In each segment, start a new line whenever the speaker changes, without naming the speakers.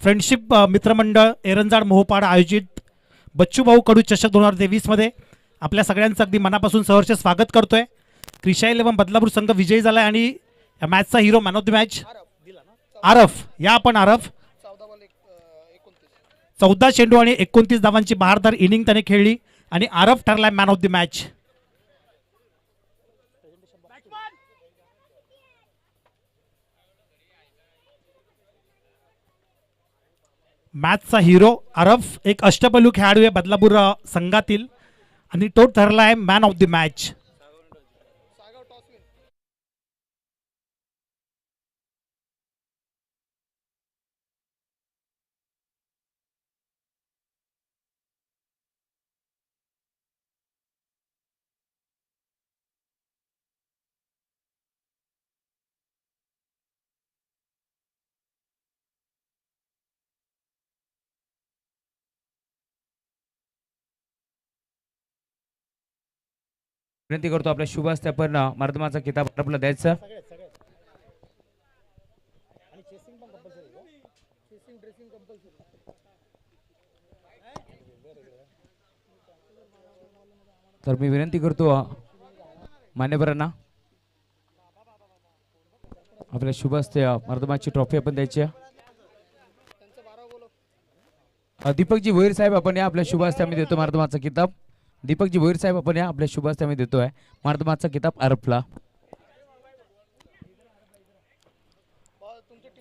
Friendship मित्रमंडळ एरंजाड मोहोपाड आयोजित बच्चूभाऊ कडू चषक 2023 मध्ये आपल्या सगळ्यांचं अगदी मनापासून सहर्ष स्वागत करतोय. क्रिशा 11 बदलापूर संघ विजयी झाला आणि या मॅचचा hero man of the match Araf. या आपण आरफ 14 चेंडू आणि 29 धावांची बहारदार इनिंग त्याने खेळली आणि आरफ ठरलाय मॅन ऑफ द मॅच. मॅचचा हिरो आरफ एक अष्टपैलू खेळाडू आहे बदलापूर संघातील आणि तो ठरला आहे मॅन ऑफ द मॅच.
विनंती करतो आपल्या शुभ हस्ते आपण मर्दमाचा किताब आपल्याला द्यायचा. तर मी विनंती करतो मान्यवरांना आपल्या शुभ हस्ते मर्दमाची ट्रॉफी आपण द्यायची. दीपकजी भोईर साहेब आपण या आपल्या शुभ हस्ते आम्ही देतो मर्दमाचा किताब. दीपकजी भोईर साहेब आपण या आपल्या शुभ हस्ते आम्ही देतोय मर्दमाचा किताब आरफला.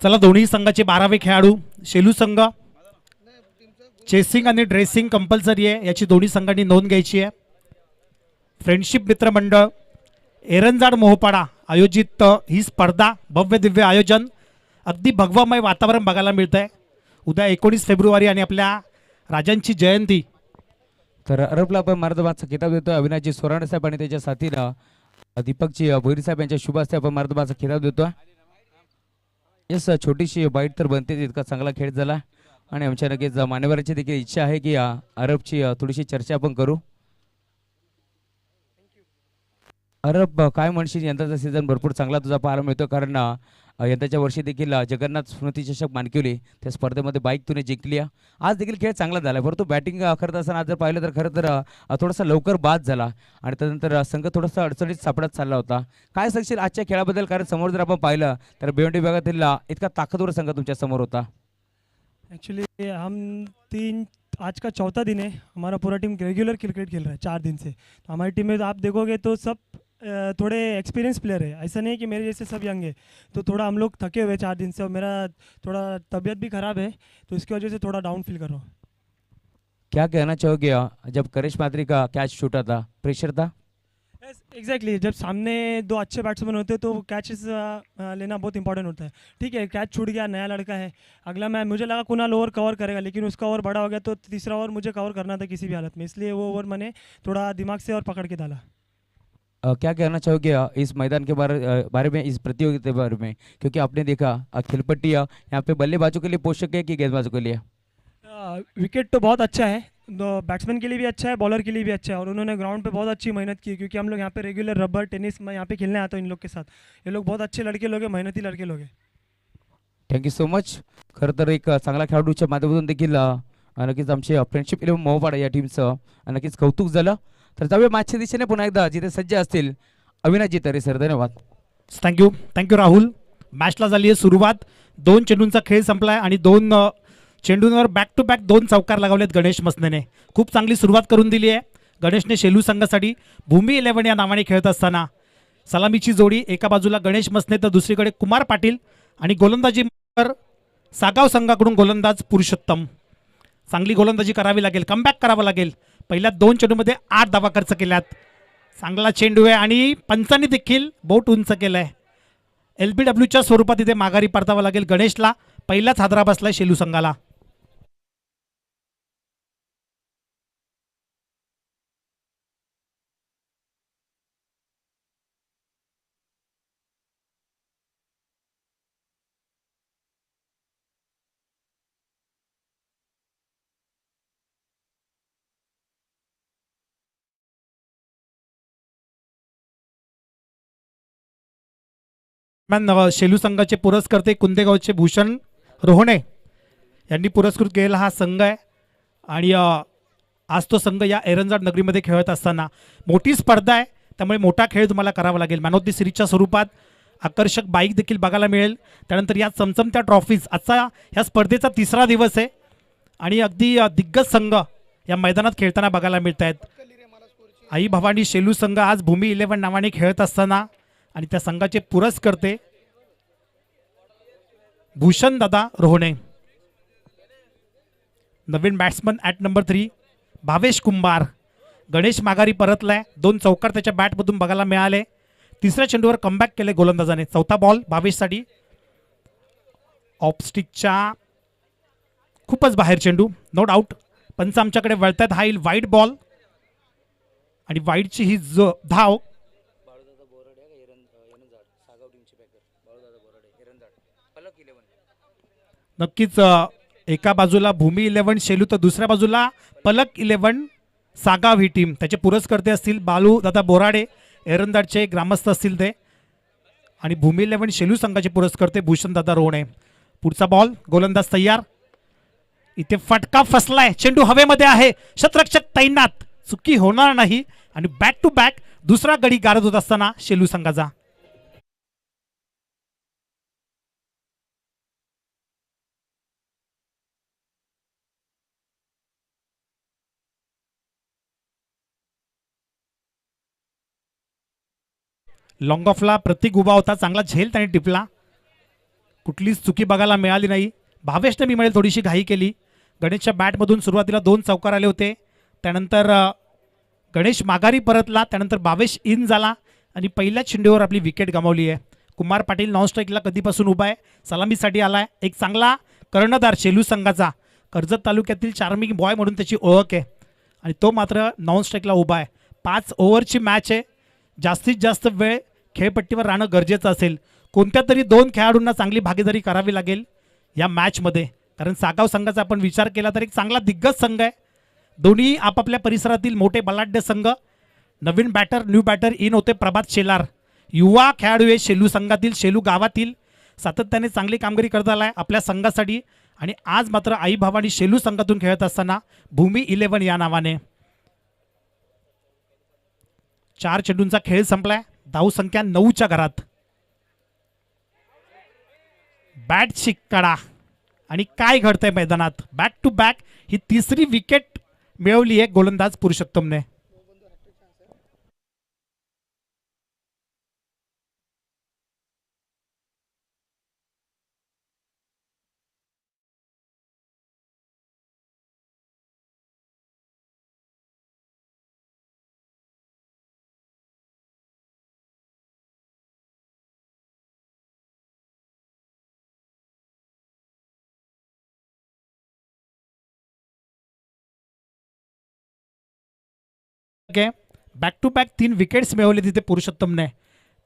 चला दोन्ही संघाचे 12वे खेळाडू. शेलू संघ चेसिंग आणि ड्रेसिंग कंपल्सरी आहे, याची दोन्ही संघांनी नोंद घ्यायची आहे. फ्रेंडशिप मित्रमंडळ एरंजाड मोहोपाडा आयोजित ही स्पर्धा भव्य दिव्य आयोजन, अगदी भगवामय वातावरण बघायला मिळतंय. उद्या 19 फेब्रुवारी आणि आपल्या राजांची जयंती.
तर अरबला आपण मर्दमाचा किताब देतोय. अविनाशजी सोराणे साहेब आणि त्याच्या साथीनं दीपकजी भोईर साहेब यांच्या शुभ हस्ते आपण मर्दमाचा किताब देतोय. येस, छोटीशी बाईट तर बनते, इतका चांगला खेळ झाला आणि आमच्या नक्कीच मान्यवरांची देखील इच्छा आहे की अरबची थोडीशी चर्चा आपण करू. अरब काय म्हणशील, यंदाचा सीझन भरपूर चांगला तुझा पाहायला मिळतो, कारण यंदाच्या वर्षी देखील जगन्नाथ स्मृती चषक मानकिवली त्या स्पर्धेमध्ये बाईक तुने जिंकली. आज देखील खेळ चांगला झाला, परंतु बॅटिंग करत असताना आज जर पाहिलं तर खरं तर थोडासा लवकर बाद झाला आणि त्यानंतर संघ थोडासा अडचणीत सापडत चालला होता. काय सांगशील आजच्या खेळाबद्दल, कारण समोर जर आपण पाहिलं तर भिवंडी विभागातील इतका ताकदवर संघ तुमच्या समोर होता.
एक्चुअली आज का चौथा दिन है, हमारा पूरा टीम रेगुलर क्रिकेट खेल रहा है 4 दिन से. तो हमारी टीम में आप देखोगे तो सब थोड़े एक्सपीरियंस प्लेयर है, ऐसा नहीं कि मेरे जैसे सब यंग है. तो थोड़ा हम लोग थके हुए 4 दिन से और मेरा थोड़ा तबीयत भी ख़राब है, तो इसकी वजह से थोड़ा डाउन फील कर रहा हूँ.
क्या कहना चाहोगे, जब करिश मात्री का कैच छूटा था प्रेशर था?
एग्जैक्टली, जब सामने 2 अच्छे बैट्समैन होते हैं तो कैचेस लेना बहुत इंपॉर्टेंट होता है. ठीक है, कैच छूट गया, नया लड़का है, अगला मैच मुझे लगा कुणाल ओवर कवर करेगा, लेकिन उसका ओवर बड़ा हो गया तो तीसरा ओवर मुझे कवर करना था किसी भी हालत में, इसलिए वो ओवर मैंने थोड़ा दिमाग से और पकड़ के डाला.
क्या कहना चाहोगे इस मैदान के बारे में, इस प्रतियोगिता के बारे में, क्योंकि आपने देखा खिलपट्टी यहाँ पे बल्लेबाजों के लिए पोषक है कि गेंदबाजों के लिए?
विकेट तो बहुत अच्छा है, बैट्समैन के लिए भी अच्छा है, बॉलर के लिए भी अच्छा है, और उन्होंने ग्राउंड पे बहुत अच्छी मेहनत की, क्योंकि हम लोग यहाँ पे रेगुलर रबर टेनिस मैं यहाँ पे खेलने आता हूँ इन लोग के साथ. ये लोग बहुत अच्छे लड़के लोग हैं, मेहनती लड़के लोग हैं.
Thank you so much. खरं तर एक चांगला खेळाडूच्या माध्यमातून देखील नक्कीच आमचे फ्रेंडशिप 11 मोहोपाडा या टीमचं नक्कीच कौतुक झालं. तर जाऊया मॅचच्या दिशेने पुन्हा एकदा, जिथे सज्ज असतील अविनाशजी तरे सर. धन्यवाद.
थँक्यू राहुल. मॅचला झाली आहे सुरुवात. 2 चेंडूंचा खेळ संपलाय आणि 2 चेंडूंवर बॅक टू बॅक 2 चौकार लगावलेत गणेश मसनेने. खूप चांगली सुरुवात करून दिली आहे गणेशने शेलू संघासाठी. भूमी 11 या नावाने खेळत असताना सलामीची जोडी, एका बाजूला गणेश मसने तर दुसरीकडे कुमार पाटील, आणि गोलंदाजी सागाव संघाकडून गोलंदाज पुरुषोत्तम. चांगली गोलंदाजी करावी लागेल, कमबॅक करावं लागेल. पहिल्या 2 चेंडूमध्ये 8 धावा खर्च केल्यात. चांगला चेंडू आहे आणि पंचांनी देखील बोट उंच केलं आहे. LBWच्या स्वरूपात इथे माघारी परतावं लागेल गणेशला. पहिलाच हादरा बसलाय शेलू संघाला. शेलू संघाचे पुरस्कर्ते कुंदेगावचे भूषण रोहणे यांनी पुरस्कृत केलेला हा संघ आहे आणि आज तो संघ या एरंजाड नगरीमध्ये खेळत असताना मोठी स्पर्धा आहे, त्यामुळे मोठा खेळ तुम्हाला करावा लागेल. मॅन ऑफ द सिरीजच्या स्वरूपात आकर्षक बाईक देखील बघायला मिळेल. त्यानंतर या चमचमत्या ट्रॉफीज, आजचा ह्या स्पर्धेचा तिसरा दिवस आहे आणि अगदी दिग्गज संघ या मैदानात खेळताना बघायला मिळत आहेत. आई भवानी शेलू संघ आज भूमी 11 नावाने खेळत असताना आणि त्या संघाचे पुरस्कर्ते भूषण दादा रोहणे. नवीन बॅट्समन ॲट नंबर 3 भावेश कुंभार. गणेश माघारी परतलाय, 2 चौकार त्याच्या बॅटमधून बघायला मिळाले. तिसऱ्या चेंडूवर कमबॅक केले गोलंदाजाने. चौथा बॉल भावेशसाठी. ऑफस्टिकच्या खूपच बाहेर चेंडू, नो डाऊट. पंच आमच्याकडे वळतात, हा येईल वाईड बॉल आणि वाईडची ही धाव. नक्कीच एका बाजूला भूमी 11 शेलू तर दुसऱ्या बाजूला पलक 11 सागाव ही टीम. त्याचे पुरस्कर्ते असतील बालू दादा बोराडे, एरंदाडचे ग्रामस्थ असतील ते, आणि भूमी 11 शेलू संघाचे पुरस्कर्ते भूषण दादा रोहणे. पुढचा बॉल, गोलंदाज तयार. इथे फटका फसलाय, चेंडू हवेमध्ये आहे, शतरक्षक तैनात, चुकी होणार नाही आणि बॅक टू बॅक दुसरा गडी गारद होत असताना शेलू संघाचा. लॉंग ऑफला प्रतीक उभा होता, चांगला झेल त्याने टिपला, कुठलीच चुकी बघायला मिळाली नाही. भावेशने मी म्हणेल थोडीशी घाई केली. गणेशच्या बॅटमधून सुरुवातीला 2 चौकार आले होते, त्यानंतर गणेश माघारी परतला, त्यानंतर भावेश इन झाला आणि पहिल्या चेंडूवर आपली विकेट गमावली आहे. कुमार पाटील नॉन स्ट्राईकला कधीपासून उभा आहे, सलामीसाठी आलाय. एक चांगला कर्णधार शेलू संघाचा, कर्जत तालुक्यातील चार्मिंग बॉय म्हणून त्याची ओळख आहे आणि तो मात्र नॉन स्ट्राईकला उभा आहे. 5 ओव्हरची मॅच आहे, जास्तीत जास्त वेळ खेळपट्टीवर राहणं गरजेचं असेल. कोणत्या तरी 2 खेळाडूंना चांगली भागीदारी करावी लागेल या मॅचमध्ये, कारण सागाव संघाचा आपण विचार केला तर एक चांगला दिग्गज संघ आहे. दोन्ही आपापल्या परिसरातील मोठे बलाढ्य संघ. नवीन बॅटर, न्यू बॅटर इन होते प्रभात शेलार, युवा खेळाडू आहे शेलू संघातील, शेलू गावातील, सातत्याने चांगली कामगिरी करत आलाय आपल्या संघासाठी. आणि आज मात्र आई भवानी शेलू संघातून खेळत असताना भूमी 11 या नावाने. 4 चेंडूंचा खेळ संपलाय, धाव संख्या 9च्या घरात. बॅट कडा आणि काय घडतंय मैदानात. बॅक टू बॅक ही तिसरी विकेट मिळवली आहे गोलंदाज पुरुषोत्तमने. बॅक टू बॅक 3 विकेट्स मिळवले तिथे पुरुषोत्तमने.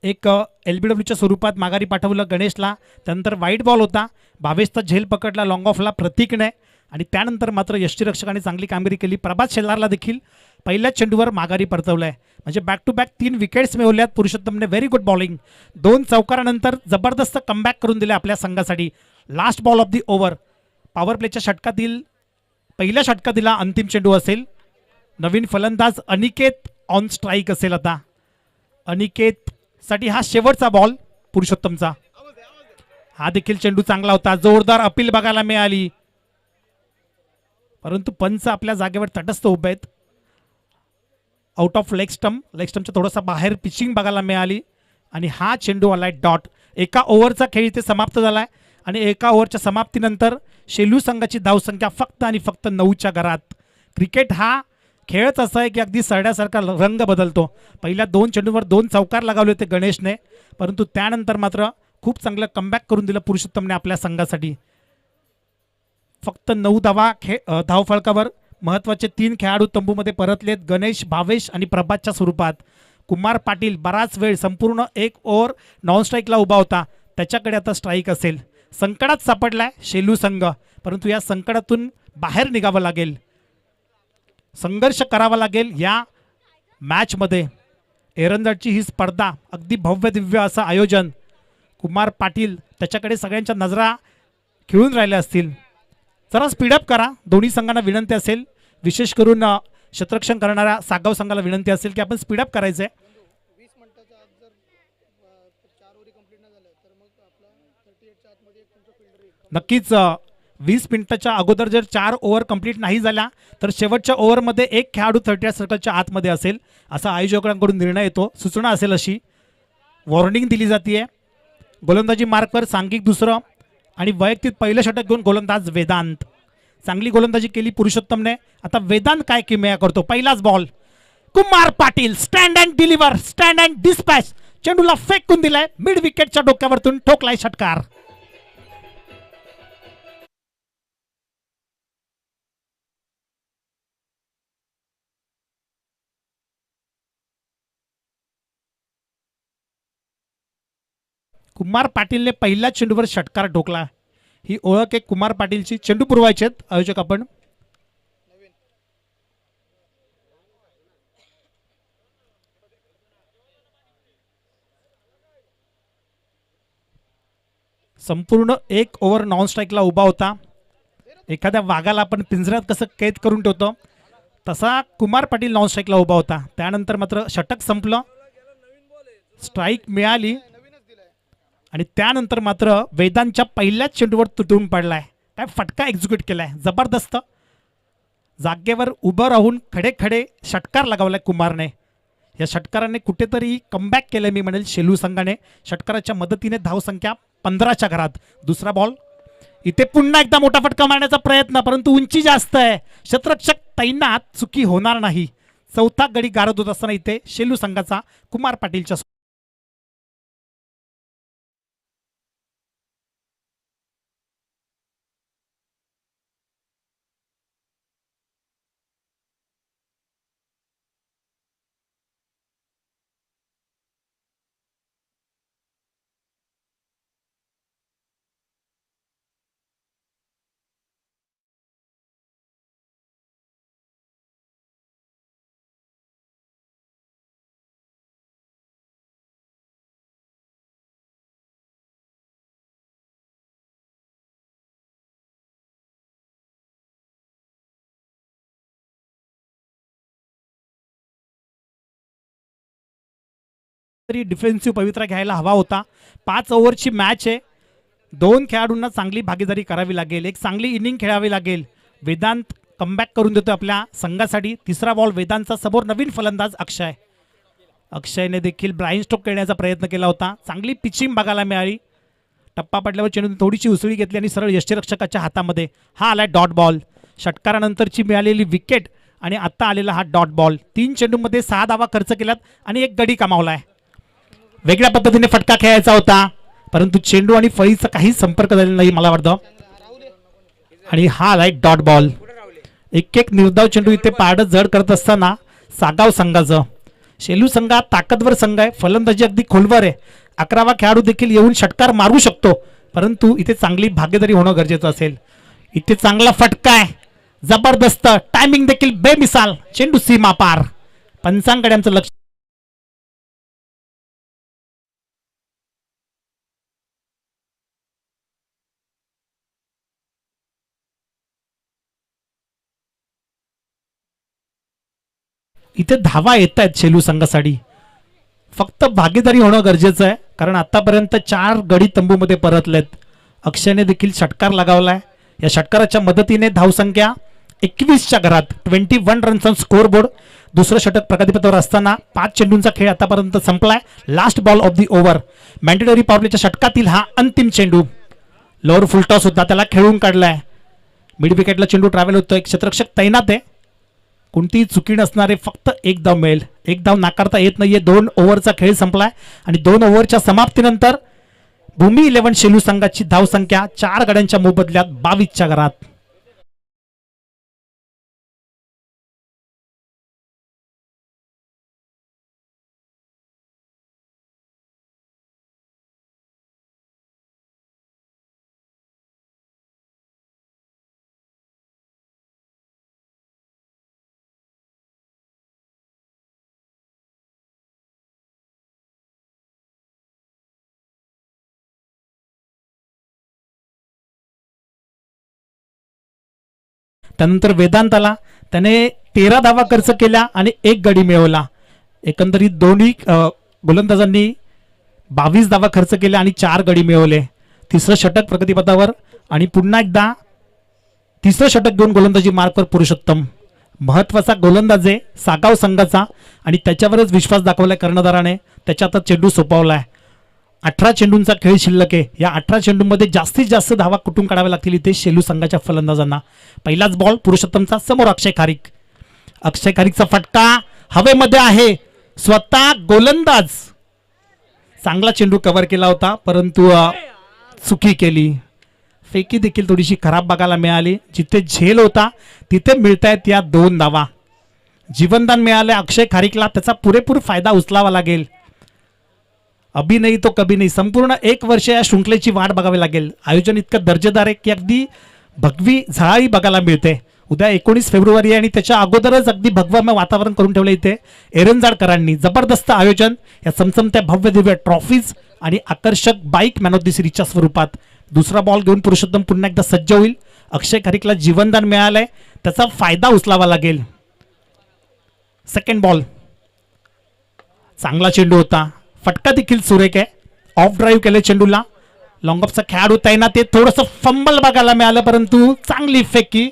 एक LBWच्या स्वरूपात माघारी पाठवलं गणेशला, त्यानंतर वाईट बॉल होता, भावेशचा झेल पकडला लॉंग ऑफला प्रतीकने आणि त्यानंतर मात्र यष्टीरक्षकाने चांगली कामगिरी केली. प्रभात शेलारला देखील पहिल्याच चेंडूवर माघारी परतवलंय. म्हणजे बॅक टू बॅक 3 विकेट्स मिळवल्यात पुरुषोत्तमने. Very good bowling. 2 चौकारानंतर जबरदस्त कमबॅक करून दिले आपल्या संघासाठी. Last ball of the over, power प्लेच्या षटकातील पहिल्या षटकातील अंतिम चेंडू असेल. नवीन फलंदाज अनिकेत ऑन स्ट्राईक असेल आता. अनिकेत साठी हा शेवटचा बॉल पुरुषोत्तमचा. हा देखील चेंडू चांगला होता, जोरदार अपील बघायला मिळाली, परंतु पंच आपल्या जागेवर तटस्थ उभे आहेत. आउट ऑफ लेग स्टंपच्या थोडासा बाहेर पिचिंग बघायला मिळाली आणि हा चेंडू आलाय डॉट. एका ओव्हरचा खेळ इथे समाप्त झालाय आणि एका ओव्हरच्या समाप्तीनंतर शेलू संघाची धावसंख्या फक्त आणि फक्त 9च्या घरात. क्रिकेट हा खेळच असा आहे की अगदी सरड्यासारखा रंग बदलतो. पहिल्या 2 चेंडूवर 2 चौकार लगावले होते गणेशने, परंतु त्यानंतर मात्र खूप चांगलं कमबॅक करून दिलं पुरुषोत्तमने आपल्या संघासाठी. फक्त 9 धावफळकावर महत्त्वाचे 3 खेळाडू तंबूमध्ये परतलेत, गणेश, भावेश आणि प्रभातच्या स्वरूपात. कुमार पाटील बराच वेळ संपूर्ण 1 ओव्हर नॉन स्ट्राईकला उभा होता, त्याच्याकडे आता स्ट्राईक असेल. संकटात सापडलाय शेलू संघ, परंतु या संकटातून बाहेर निघावं लागेल, संघर्ष करावा लागेल या मॅचमध्ये. एरंदाडची ही स्पर्धा अगदी भव्य दिव्य असं आयोजन. कुमार पाटील त्याच्याकडे सगळ्यांच्या नजरा खिळून राहिल्या असतील. जरा स्पीडअप करा. दोन्ही संघांना विनंती असेल, विशेष करून क्षेत्ररक्षण करणाऱ्या सागाव संघाला विनंती असेल की आपण स्पीडअप करायचं आहे. नक्कीच 20 मिनिटाच्या अगोदर जर 4 ओव्हर कंप्लीट नाही झाल्या तर शेवटच्या ओव्हरमध्ये एक खेळाडू 38 सर्कलच्या आतमध्ये असेल असा आयोजकांकडून निर्णय येतो. सूचना असेल अशी वॉर्निंग दिली जाते. गोलंदाजी मार्कवर सांघिक दुसरं आणि वैयक्तिक पहिलं षटक घेऊन गोलंदाज वेदांत. चांगली गोलंदाजी केली पुरुषोत्तमने. आता वेदांत काय किमया करतो. पहिलाच ball Kumar Patil stand and deliver, stand and dispatch. चेंडूला फेकून दिलाय, मिड विकेटच्या डोक्यावरतून ठोकलाय षटकार. कुमार पाटीलने पहिल्याच चेंडूवर षटकार ठोकला. ही ओळख आहे कुमार पाटीलची. चेंडू पुरवायचे आहेत आयोजक आपण. संपूर्ण एक ओव्हर नॉन स्ट्राईकला उभा होता. एखाद्या वाघाला आपण पिंजऱ्यात कसं कैद करून ठेवतो तसा कुमार पाटील नॉन स्ट्राईकला उभा होता. त्यानंतर मात्र षटक संपलं, स्ट्राईक मिळाली आणि त्यानंतर मात्र वेदांतच्या पहिल्याच चेंडूवर तुटून पडलाय. काय फटका एक्झिक्यूट केलाय जबरदस्त. जागेवर उभं राहून खडे खडे षटकार लगावलाय कुमारने. या षटकाराने कुठेतरी कमबॅक केलंय मी म्हणेल शेलू संघाने. षटकाराच्या मदतीने धावसंख्या 15च्या घरात. दुसरा बॉल इथे पुन्हा एकदा मोठा फटका मारण्याचा प्रयत्न, परंतु उंची जास्त आहे. क्षेत्ररक्षक तैनात, चुकी होणार नाही. चौथा गडी गारद होत असताना इथे शेलू संघाचा कुमार पाटीलच्या डिफेन्सिव्ह पवित्रा घ्यायला हवा होता. 5 ओव्हरची मॅच आहे. 2 खेळाडूंना चांगली भागीदारी करावी लागेल, एक चांगली इनिंग खेळावी लागेल. वेदांत कमबॅक करून देतो आपल्या संघासाठी. तिसरा बॉल वेदांतचा समोर नवीन फलंदाज अक्षय. अक्षयने देखील ब्लाइंड स्ट्रोक करण्याचा प्रयत्न केला होता. चांगली पिचिंग बघायला मिळाली. टप्पा पडल्यावर चेंडूने थोडीशी उसळी घेतली आणि सरळ यष्टीरक्षकाच्या हातामध्ये. हा आलाय डॉट बॉल. षटकारानंतरची मिळालेली विकेट आणि आता आलेला हा डॉट बॉल. 3 चेंडूमध्ये 6 धावा खर्च केल्यात आणि एक गडी कमावलाय. वेगळ्या पद्धतीने फटका खेळायचा होता, परंतु चेंडू आणि फळीचा काही संपर्क झालेला नाही मला वाटतं. आणि हा आलाय डॉट बॉल. एक एक निर्धाव चेंडू इथे पारडं जड करत असताना सागाव संघाचं. शेलू संघ ताकदवर संघ आहे. फलंदाजी अगदी खोलवर आहे. 11वा खेळाडू देखील येऊन षटकार मारू शकतो, परंतु इथे चांगली भागीदारी होणं गरजेचं असेल. इथे चांगला फटका आहे, जबरदस्त टायमिंग देखील बेमिसाल. चेंडू सीमा पार. पंचांकडे आमचं लक्ष. इथे धावा येत आहेत शेलू संघासाठी. फक्त भागीदारी होणं गरजेचं आहे, कारण आतापर्यंत 4 गडी तंबूमध्ये परतलेत. अक्षयने देखील षटकार लगावलाय. या षटकाराच्या मदतीने धावसंख्या 21च्या घरात. 21 रन्स स्कोर बोर्ड. दुसरं षटक प्रगतीपथावर असताना 5 चेंडूंचा खेळ आतापर्यंत संपलाय. Last ball of the over. Mandatory पॉवरच्या षटकातील हा अंतिम चेंडू. लोअर फुलटॉस होता, त्याला खेळून काढलाय. मिड विकेटला चेंडू ट्रॅव्हल होतोय. क्षेत्ररक्षक तैनात आहे. कोणतीही चुकी नसणारे फक्त एक धाव मिळेल. एक धाव नाकारता येत नाहीये. 2 ओव्हरचा खेळ संपलाय आणि 2 ओव्हरच्या समाप्तीनंतर भूमी 11 शेलू संघाची धावसंख्या 4 गड्यांच्या मोबदल्यात 22च्या घरात. त्यानंतर वेदांत आला, त्याने 13 धावा खर्च केल्या आणि 1 गडी मिळवला. एकंदरीत दोन्ही गोलंदाजांनी 22 धावा खर्च केल्या आणि 4 गडी मिळवले. तिसरं षटक प्रगतीपथावर आणि पुन्हा एकदा तिसरं षटक घेऊन गोलंदाजी मार्कवर पुरुषोत्तम. महत्वाचा गोलंदाज आहे सागाव संघाचा आणि त्याच्यावरच विश्वास दाखवलाय कर्णधाराने. त्याच्या हातात चेंडू सोपवलाय. 18 चेंडूंचा खेळ शिल्लक आहे. या 18 चेंडूंमध्ये जास्तीत जास्त धावा कुठून काढाव्या लागतील इथे शेलू संघाच्या फलंदाजांना. पहिलाच बॉल पुरुषोत्तमचा, समोर अक्षय खारीक. अक्षय खारीकचा फटका हवेमध्ये आहे. स्वतः गोलंदाज चांगला चेंडू कव्हर केला होता परंतु चुकी केली. फेकी देखील थोडीशी खराब बघायला मिळाली. जिथे झेल होता तिथे मिळतायत या 2 धावा. जीवनदान मिळाले अक्षय खारीकला, त्याचा पुरेपूर फायदा उचलावा लागेल. अभी नाही तो कभी नाही, संपूर्ण 1 वर्ष या शृंखलेची वाट बघावी लागेल. आयोजन इतकं दर्जेदार आहे की अगदी भगवी झळाळी बघायला मिळते. उद्या 19 फेब्रुवारी आणि त्याच्या अगोदरच अगदी भगवामय वातावरण करून ठेवलं इथे एरंजाडकरांनी. जबरदस्त आयोजन, या चमचमत्या भव्य दिव्य ट्रॉफीज आणि आकर्षक बाईक मॅन ऑफ द सिरीजच्या स्वरूपात. दुसरा बॉल घेऊन पुरुषोत्तम पुन्हा एकदा सज्ज होईल. अक्षय खारीकला जीवनदान मिळालंय, त्याचा फायदा उचलावा लागेल. सेकंड बॉल, चांगला चेंडू होता, फटका देखील सुरेख आहे. ऑफ ड्राईव्ह केले चेंडूला. लॉंग ऑफचा खेळाडू आहे ना, ते थोडंसं फंबल बघायला मिळालं परंतु चांगली फेकी.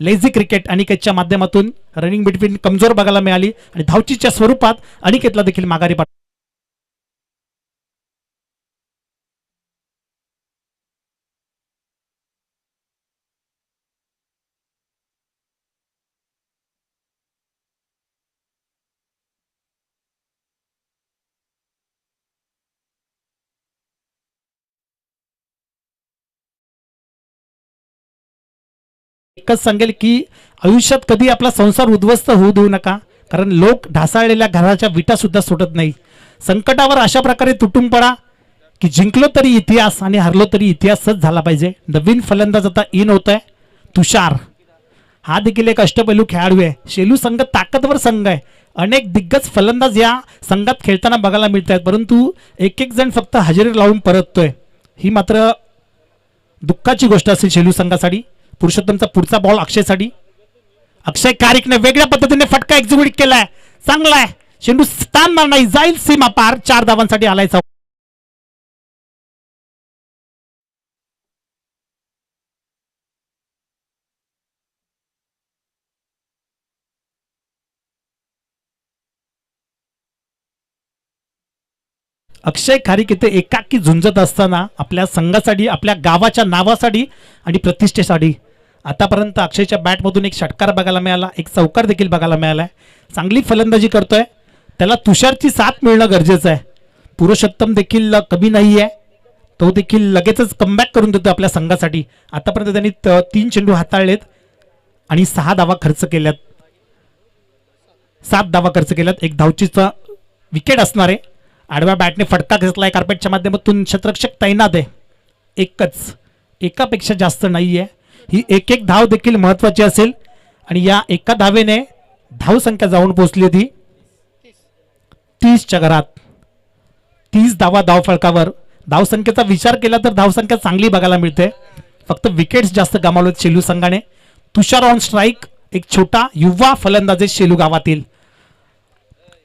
लेझी क्रिकेट अनिकेतच्या माध्यमातून रनिंग बिटवीन कमजोर बघायला मिळाली आणि धावचीच्या स्वरूपात अनिकेतला देखील माघारी पाठवलं. एकच सांगेल की आयुष्यात कधी आपला संसार उद्ध्वस्त होऊ देऊ नका, कारण लोक ढासाळलेल्या घराच्या विटा सुद्धा सोडत नाही. संकटावर अशा प्रकारे तुटून पडा की जिंकलो तरी इतिहास आणि हरलो तरी इतिहासच झाला पाहिजे. नवीन फलंदाज आता इन होत आहे तुषार. हा देखील एक अष्टपैलू खेळाडू आहे. शेलू संघ ताकदवर संघ आहे. अनेक दिग्गज फलंदाज या संघात खेळताना बघायला मिळत आहेत परंतु एक जण फक्त हजेरी लावून परततोय. ही मात्र दुःखाची गोष्ट असेल शेलू संघासाठी. पुरुषोत्तमचा पुढचा बॉल अक्षयसाठी. अक्षय खारीकने वेगळ्या पद्धतीने फटका एक्झिक्यूट केलाय. चांगला आहे चेंडू, स्थान नाही, जाईल सीमा पार. 4 धावांसाठी आलाय. अक्षय खारीक इथे एकाकी झुंजत असताना आपल्या संघासाठी, आपल्या गावाच्या नावासाठी आणि प्रतिष्ठेसाठी आतापर्यंत अक्षयच्या बॅटमधून एक षटकार बघायला मिळाला, एक चौकार देखील बघायला मिळाला. चांगली फलंदाजी करतोय. त्याला तुषारची साथ मिळणं गरजेचं आहे. पुरुषोत्तम देखील कमी नाही आहे, तो देखील लगेचच कमबॅक करून देतो आपल्या संघासाठी. आतापर्यंत त्यांनी 3 चेंडू हाताळलेत आणि 6 धावा खर्च केल्यात. 7 धावा खर्च केल्यात. एक धावचीचा विकेट असणार आहे. आडव्या बॅटने फटका घेतलाय कार्पेटच्या माध्यमातून. क्षेत्ररक्षक तैनात आहे. एकच, एकापेक्षा जास्त नाही आहे. ही एक धाव देखील महत्वाची असेल आणि या एका धावेने धावसंख्या जाऊन पोहोचली होती 30च्या घरात. 30 धावा धावफलकावर. धावसंख्येचा विचार केला तर धावसंख्या चांगली बघायला मिळते. फक्त विकेट्स जास्त गमावलेत शेलू संघाने. तुषार ऑन स्ट्राईक, एक छोटा युवा फलंदाज शेलू गावातील.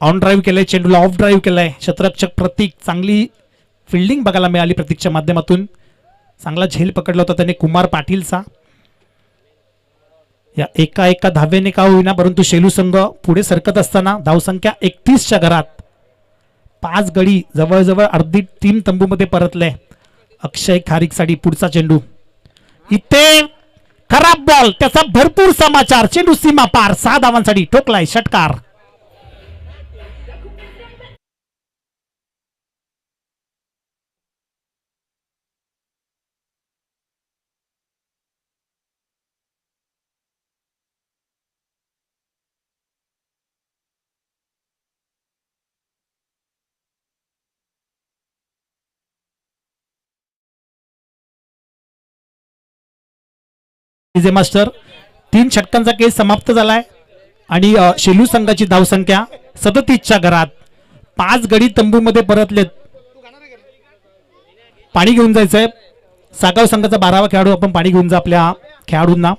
ऑन ड्राईव्ह केलंय चेंडूला, ऑफ ड्राईव्ह केलाय. क्षेत्ररक्षक प्रतीक, चांगली फिल्डिंग बघायला मिळाली प्रतीकच्या माध्यमातून. चांगला झेल पकडला होता त्याने कुमार पाटीलचा. या एका धावेने का होईना परंतु शेलू संघ पुढे सरकत असताना धावसंख्या 31च्या घरात. 5 गडी जवळजवळ अर्धी टीम तंबूमध्ये परतले. अक्षय खारीकसाठी पुढचा चेंडू. इथे खराब बॉल, त्याचा भरपूर समाचार. चेंडू सीमा पार. 6 धावांसाठी ठोकलाय षटकार. मास्टर 3 षटकांचा केस समाप्त झालाय आणि शेलू संघाची धावसंख्या 37च्या घरात. 5 गडी तंबूमध्ये परतलेत. पाणी घेऊन जायचंय. सागाव संघाचा 12वा खेळाडू, आपण पाणी घेऊन जा आपल्या खेळाडूंना.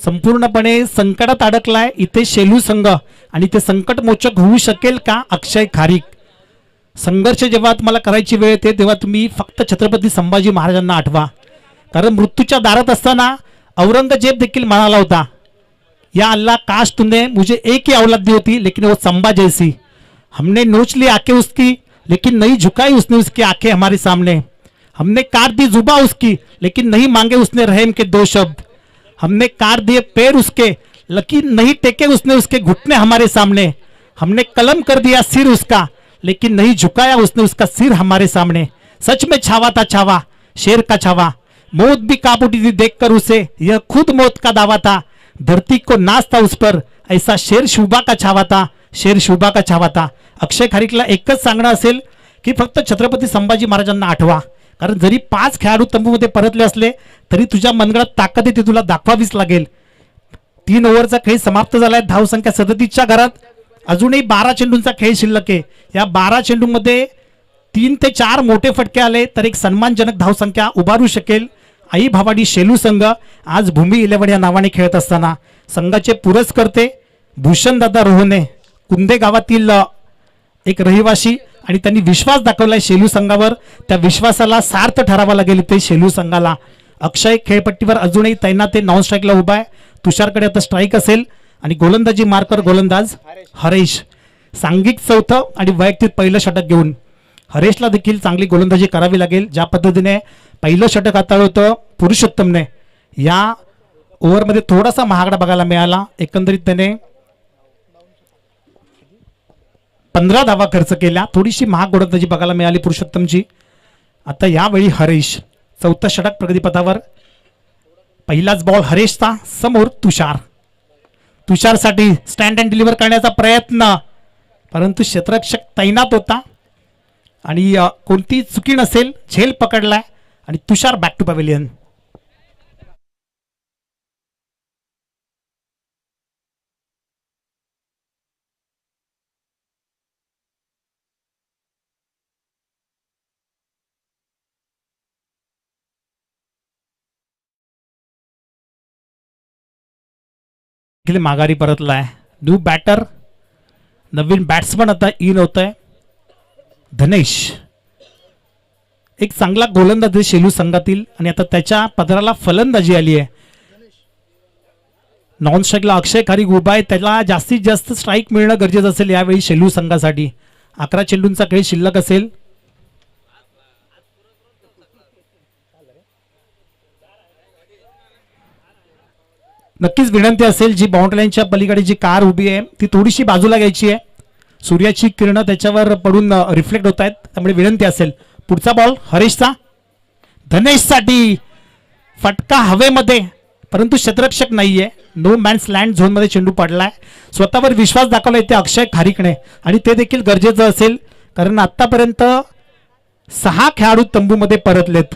संपूर्णपणे संकटात अडकलाय इथे शेलू संघ आणि ते संकटमोचक होऊ शकेल का अक्षय खारीक. संघर्ष जेव्हा तुम्हाला करायची वेळ येते तेव्हा तुम्ही फक्त छत्रपती संभाजी महाराजांना आठवा. कारण मृत्यूच्या दारात असताना औरंगजेब देखील म्हणाला होता, या अल्लाह काश तूने मुझे एक ही औलाद दी होती लेकिन वो संभा जैसी. हमने नोच ली आंखें उसकी लेकिन नहीं झुकाई उसने उसकी आंखें हमारे सामने. हमने काट दी जुबा उसकी लेकिन नहीं मांगे उसने रहम के दो शब्द. हमने काट दिए पैर उसके लेकिन नहीं टेके उसने उसके घुटने हमारे सामने. हमने कलम कर दिया सिर उसका लेकिन नहीं झुकाया उसने उसका सिर हमारे सामने. सच में छावा था छावा, शेर का छावा. मौत भी कांप उठी थी देखकर उसे, यह खुद मौत का दावा था. धरती को नाच था उस पर, ऐसा शेर शुभा का छावा था, शेर शुभा का छावा था. अक्षय खारीकला एकच सांगणं असेल की फक्त छत्रपती संभाजी महाराजांना आठवा. कारण जरी 5 खेळाडू तंबूमध्ये परतले असले तरी तुझ्या मनगडात ताकद आहे ती तुला दाखवावीच लागेल. 3 ओव्हरचा खेळ समाप्त झालाय. धावसंख्या 37च्या घरात. अजूनही 12 चेंडूंचा खेळ शिल्लक आहे. या 12 चेंडूमध्ये 3 ते 4 मोठे फटके आले तर एक सन्मानजनक धावसंख्या उभारू शकेल. आई भावाडी शेलू संघ आज भूमी 11 या नावाने खेळत असताना संघाचे पुरस्कर्ते भूषणदादा रोहने, कुंदे गावातील एक रहिवासी, आणि त्यांनी विश्वास दाखवलाय शेलू संघावर. त्या विश्वासाला सार्थ ठरावा लागेल ते शेलू संघाला. अक्षय खेळपट्टीवर अजूनही तैनात आहे, नॉन स्ट्राईकला उभा आहे. तुषारकडे आता स्ट्राईक असेल आणि गोलंदाजी मार्कर गोलंदाज हरेश. सांघिक चौथं आणि वैयक्तिक पहिलं षटक घेऊन हरेशला देखील चांगली गोलंदाजी करावी लागेल. ज्या पद्धतीने पहिलं षटक हाताळलं होतं पुरुषोत्तमने, या ओव्हरमध्ये थोडासा महागडा बघायला मिळाला. एकंदरीत त्याने 15 धावा खर्च केल्या. थोडीशी महाग गोलंदाजी बघायला मिळाली पुरुषोत्तमची. आता यावेळी हरेश चौथं षटक प्रगतीपथावर. पहिलाच बॉल हरेशचा, समोर तुषार. तुषारसाठी स्टँड अँड डिलिव्हर करण्याचा प्रयत्न, परंतु क्षेत्ररक्षक तैनात होता आणि कोणती चुकी नसेल, झेल पकडलाय आणि तुषार बॅक टू पॅव्हिलियन. माघारी परतलाय. न्यू बॅटर, नवीन बॅट्समन आता इन होत आहे धनेश. एक चांगला गोलंदाज आहे शेलू संघातील आणि आता त्याच्या पदराला फलंदाजी आली आहे. नॉन स्ट्राईकला अक्षय खारीक उभा आहे. त्याला जास्तीत जास्त स्ट्राईक मिळणं गरजेचं असेल यावेळी शेलू संघासाठी. 11 चेंडूंचा खेळ शिल्लक असेल. नक्कीच विनंती असेल, जी बाउंड्री लाईनच्या पलीकडे जी कार उभी आहे ती थोडीशी बाजूला घ्यायची आहे. सूर्याची किरणं त्याच्यावर पडून रिफ्लेक्ट होत आहेत, त्यामुळे विनंती असेल. पुढचा बॉल हरेशचा, धनेशसाठी फटका हवेमध्ये, परंतु क्षेत्ररक्षक नाहीये. नो मॅन्स लँड झोनमध्ये चेंडू पडलाय. स्वतःवर विश्वास दाखवला इथे अक्षय खारीकने आणि ते देखील गरजेचं असेल, कारण आतापर्यंत 6 खेळाडू तंबूमध्ये परतलेत.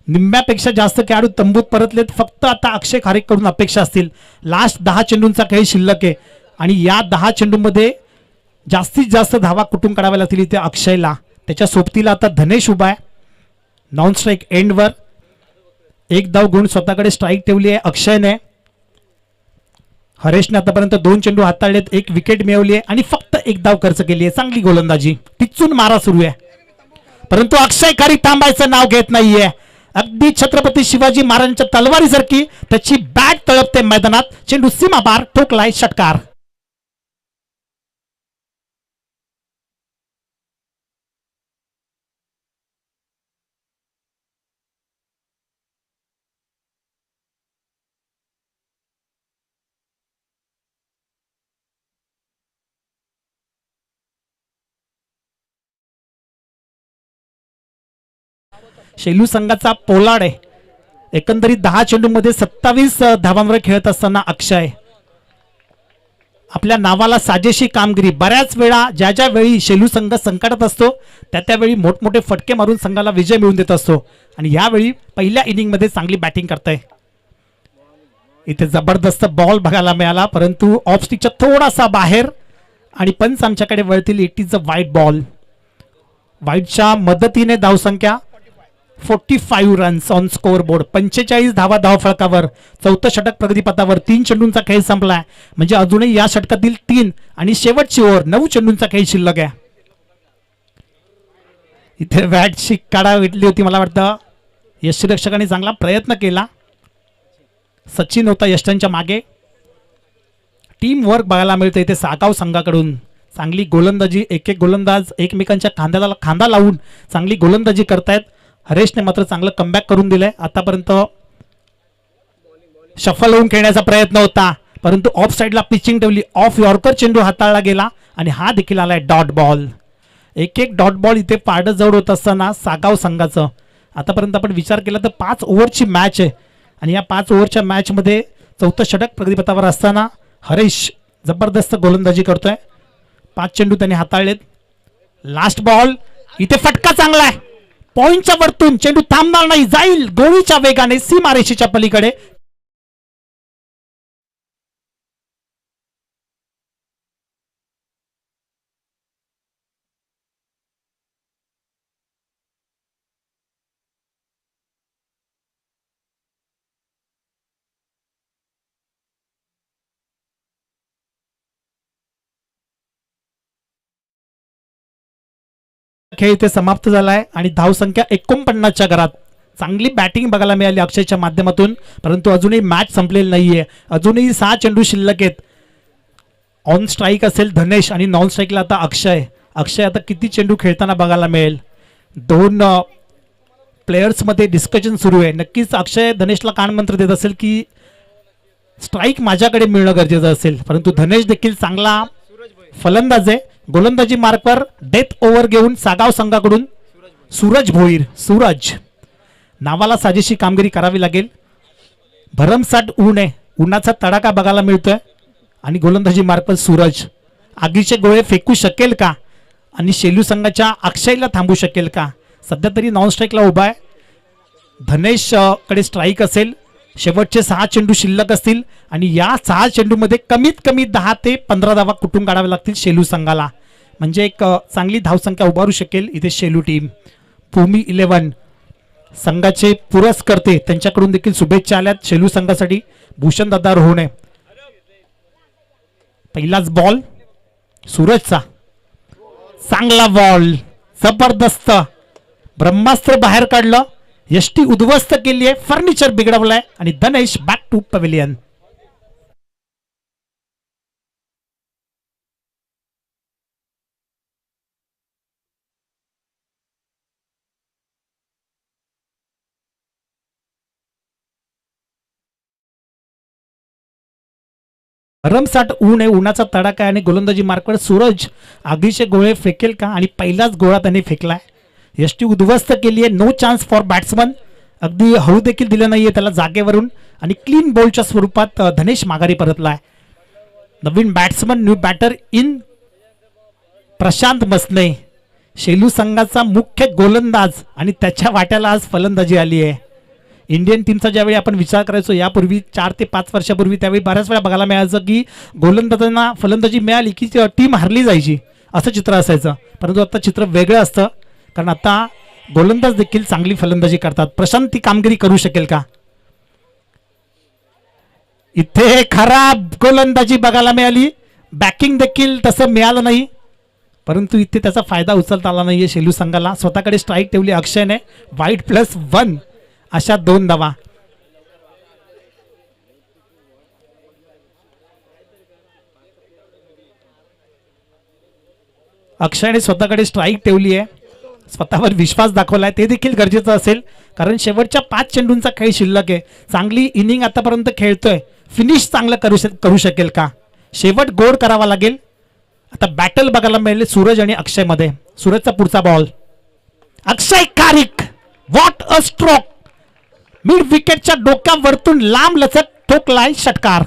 निम्म्यापेक्षा जास्त खेळाडू तंबूत परतलेत. फक्त आता अक्षय खारीककडून अपेक्षा असतील. लास्ट 10 चेंडूंचा खेळ शिल्लक आहे आणि या 10 चेंडूमध्ये जास्तीत जास्त धावा कुठून काढाव्या लागतील इथे अक्षयला. त्याच्या सोबतीला आता धनेश उभा आहे. नॉन स्ट्राईक एंडवर 1 धाव घेऊन स्वतःकडे स्ट्राईक ठेवली आहे अक्षयने. हरेशने आतापर्यंत 2 चेंडू हाताळलेत, 1 विकेट मिळवली आहे आणि फक्त 1 धाव खर्च केली आहे. चांगली गोलंदाजी, टिचून मारा सुरू आहे, परंतु अक्षय खारीक थांबायचं नाव घेत नाहीये. अगदी छत्रपती शिवाजी महाराजांच्या तलवारीसारखी त्याची बॅट तळपते मैदानात. चेंडू सीमा पार, ठोकलाय षटकार. शेलू संघाचा पोलाड आहे. एकंदरीत 10 चेंडूमध्ये 27 धावांवर खेळत असताना अक्षय आपल्या नावाला साजेशी कामगिरी. बऱ्याच वेळा ज्या ज्या वेळी शेलू संघ संकटात असतो त्या त्यावेळी मोठमोठे फटके मारून संघाला विजय मिळवून देत असतो आणि यावेळी पहिल्या इनिंगमध्ये चांगली बॅटिंग करताय. इथे जबरदस्त बॉल बघायला मिळाला, परंतु ऑफ स्टिकच्या थोडासा बाहेर आणि पंच आमच्याकडे वळतील. इट इज अ वाईट बॉल. वाईटच्या मदतीने धावसंख्या 45 रन्स ऑन स्कोअर बोर्ड. 45 धावा धावफलकावर. चौथं षटक प्रगतीपथावर. 3 चेंडूंचा खेळ संपलाय. म्हणजे अजूनही या षटकातील 3 आणि शेवटची ओव्हर. 9 चेंडूंचा खेळ शिल्लक आहे. इथे बॅटची काढा विटली होती. मला वाटतं यष्टीरक्षकाने चांगला प्रयत्न केला. सचिन होता यष्टांच्या मागे. टीम वर्क बघायला मिळतं इथे सागाव संघाकडून. चांगली गोलंदाजी. एक एक गोलंदाज एकमेकांच्या खांद्याला खांदा लावून चांगली गोलंदाजी करतायत. हरेशने मात्र चांगलं कमबॅक करून दिलंय. आतापर्यंत शफल होऊन खेळण्याचा प्रयत्न होता, परंतु ऑफ साईडला पिचिंग ठेवली. ऑफ यॉर्कर चेंडू हाताळला गेला आणि हा देखील आलाय डॉट बॉल. एक एक डॉट बॉल इथे पारडं जवळ होत असताना सागाव संघाचं. आतापर्यंत आपण विचार केला तर 5 ओव्हरची मॅच आहे आणि या 5 ओव्हरच्या मॅचमध्ये चौथं षटक प्रगतीपथावर असताना हरेश जबरदस्त गोलंदाजी करतोय. 5 चेंडू त्यांनी हाताळलेत. Last ball. इथे फटका चांगला आहे. पॉइंटच्या वरतून चेंडू थांबणार नाही, जाईल गोळीच्या वेगाने सीमारेषेच्या पलीकडे. खेळ इथे समाप्त झालाय आणि धावसंख्या 49च्या घरात. चांगली बॅटिंग बघायला मिळाली अक्षयच्या माध्यमातून, परंतु अजूनही मॅच संपलेली नाहीये. अजूनही 6 चेंडू शिल्लक आहेत. ऑन स्ट्राईक असेल धनेश आणि नॉन स्ट्राईकला आता अक्षय. अक्षय आता किती चेंडू खेळताना बघायला मिळेल. 2 प्लेयर्समध्ये डिस्कशन सुरू आहे. नक्कीच अक्षय धनेशला कानमंत्र देत असेल की स्ट्राईक माझ्याकडे मिळणं गरजेचं असेल, परंतु धनेश देखील चांगला फलंदाज आहे. गोलंदाजी मार्कवर डेथ ओव्हर घेऊन सागाव संघाकडून सूरज भोईर. सूरज नावाला साजेशी कामगिरी करावी लागेल. भरमसाठ ऊन आहे, उन्हाचा तडाखा बघायला मिळतोय आणि गोलंदाजी मार्कवर सूरज आगीचे गोळे फेकू शकेल का आणि शेलू संघाच्या अक्षयला थांबू शकेल का. सध्या तरी नॉन स्ट्राईकला उभा आहे. धनेश कडे स्ट्राईक असेल. शेवटचे 6 चेंडू शिल्लक असतील आणि या 6 चेंडूमध्ये कमीत कमी 10 ते 15 धावा कुठून काढाव्या लागतील शेलू संघाला. म्हणजे एक चांगली धावसंख्या उभारू शकेल इथे शेलू टीम. भूमी 11 संघाचे पुरस्कर्ते त्यांच्याकडून देखील शुभेच्छा आल्यात शेलू संघासाठी. भूषण दादा रोहणे. पहिलाच बॉल सूरजचा. चांगला बॉल, जबरदस्त ब्रह्मास्त्र बाहेर काढलं. यष्टी उद्ध्वस्त केली आहे, फर्निचर बिघडवलंय आणि धनेश बॅक टू पवेलियन. भरमसाठ ऊन आहे, उन्हाचा तडाखा आहे आणि गोलंदाजी मार्कवर सूरज आगीचे गोळे फेकेल का आणि पहिलाच गोळा त्याने फेकलाय. यष्टी उद्ध्वस्त केली आहे. No chance for batsman. अगदी हळू देखील दिलं नाहीये त्याला जागेवरून आणि क्लीन बॉलच्या स्वरूपात धनेश माघारी परतलाय. नवीन batsman, new batter in Prashant Masne. Shelu संघाचा मुख्य गोलंदाज आणि त्याच्या वाट्याला आज फलंदाजी आली आहे. इंडियन टीमचा ज्यावेळी आपण विचार करायचो यापूर्वी 4 ते 5 वर्षापूर्वी, त्यावेळी बऱ्याच वेळा बघायला मिळायचं की गोलंदाजांना फलंदाजी मिळाली की टीम हरली जायची, असं चित्र असायचं. परंतु आता चित्र वेगळं असतं, कारण आता गोलंदाज देखील चांगली फलंदाजी करतात. प्रशांत ती कामगिरी करू शकेल का. इथे खराब गोलंदाजी बघायला मिळाली. बॅकिंग देखील तसं मिळालं नाही, परंतु इथे त्याचा फायदा उचलता आला नाहीये शेलू संघाला. स्वतःकडे स्ट्राईक ठेवली अक्षयने. वाईट +1 अशा 2 धावा. अक्षयने स्वतःकडे स्ट्राईक ठेवली आहे, स्वतःवर विश्वास दाखवलाय. ते देखील गरजेचं असेल, कारण शेवटच्या 5 चेंडूंचा खेळ शिल्लक आहे. चांगली इनिंग आतापर्यंत खेळतोय. फिनिश चांगलं करू शकेल का. शेवट गोड करावा लागेल. आता बॅटल बघायला मिळेल सूरज आणि अक्षय मध्ये. सूरजचा पुढचा ball. Akshay Karik, what a stroke. Mid विकेटच्या डोक्यावरतून लांब लचक ठोकलाय षटकार.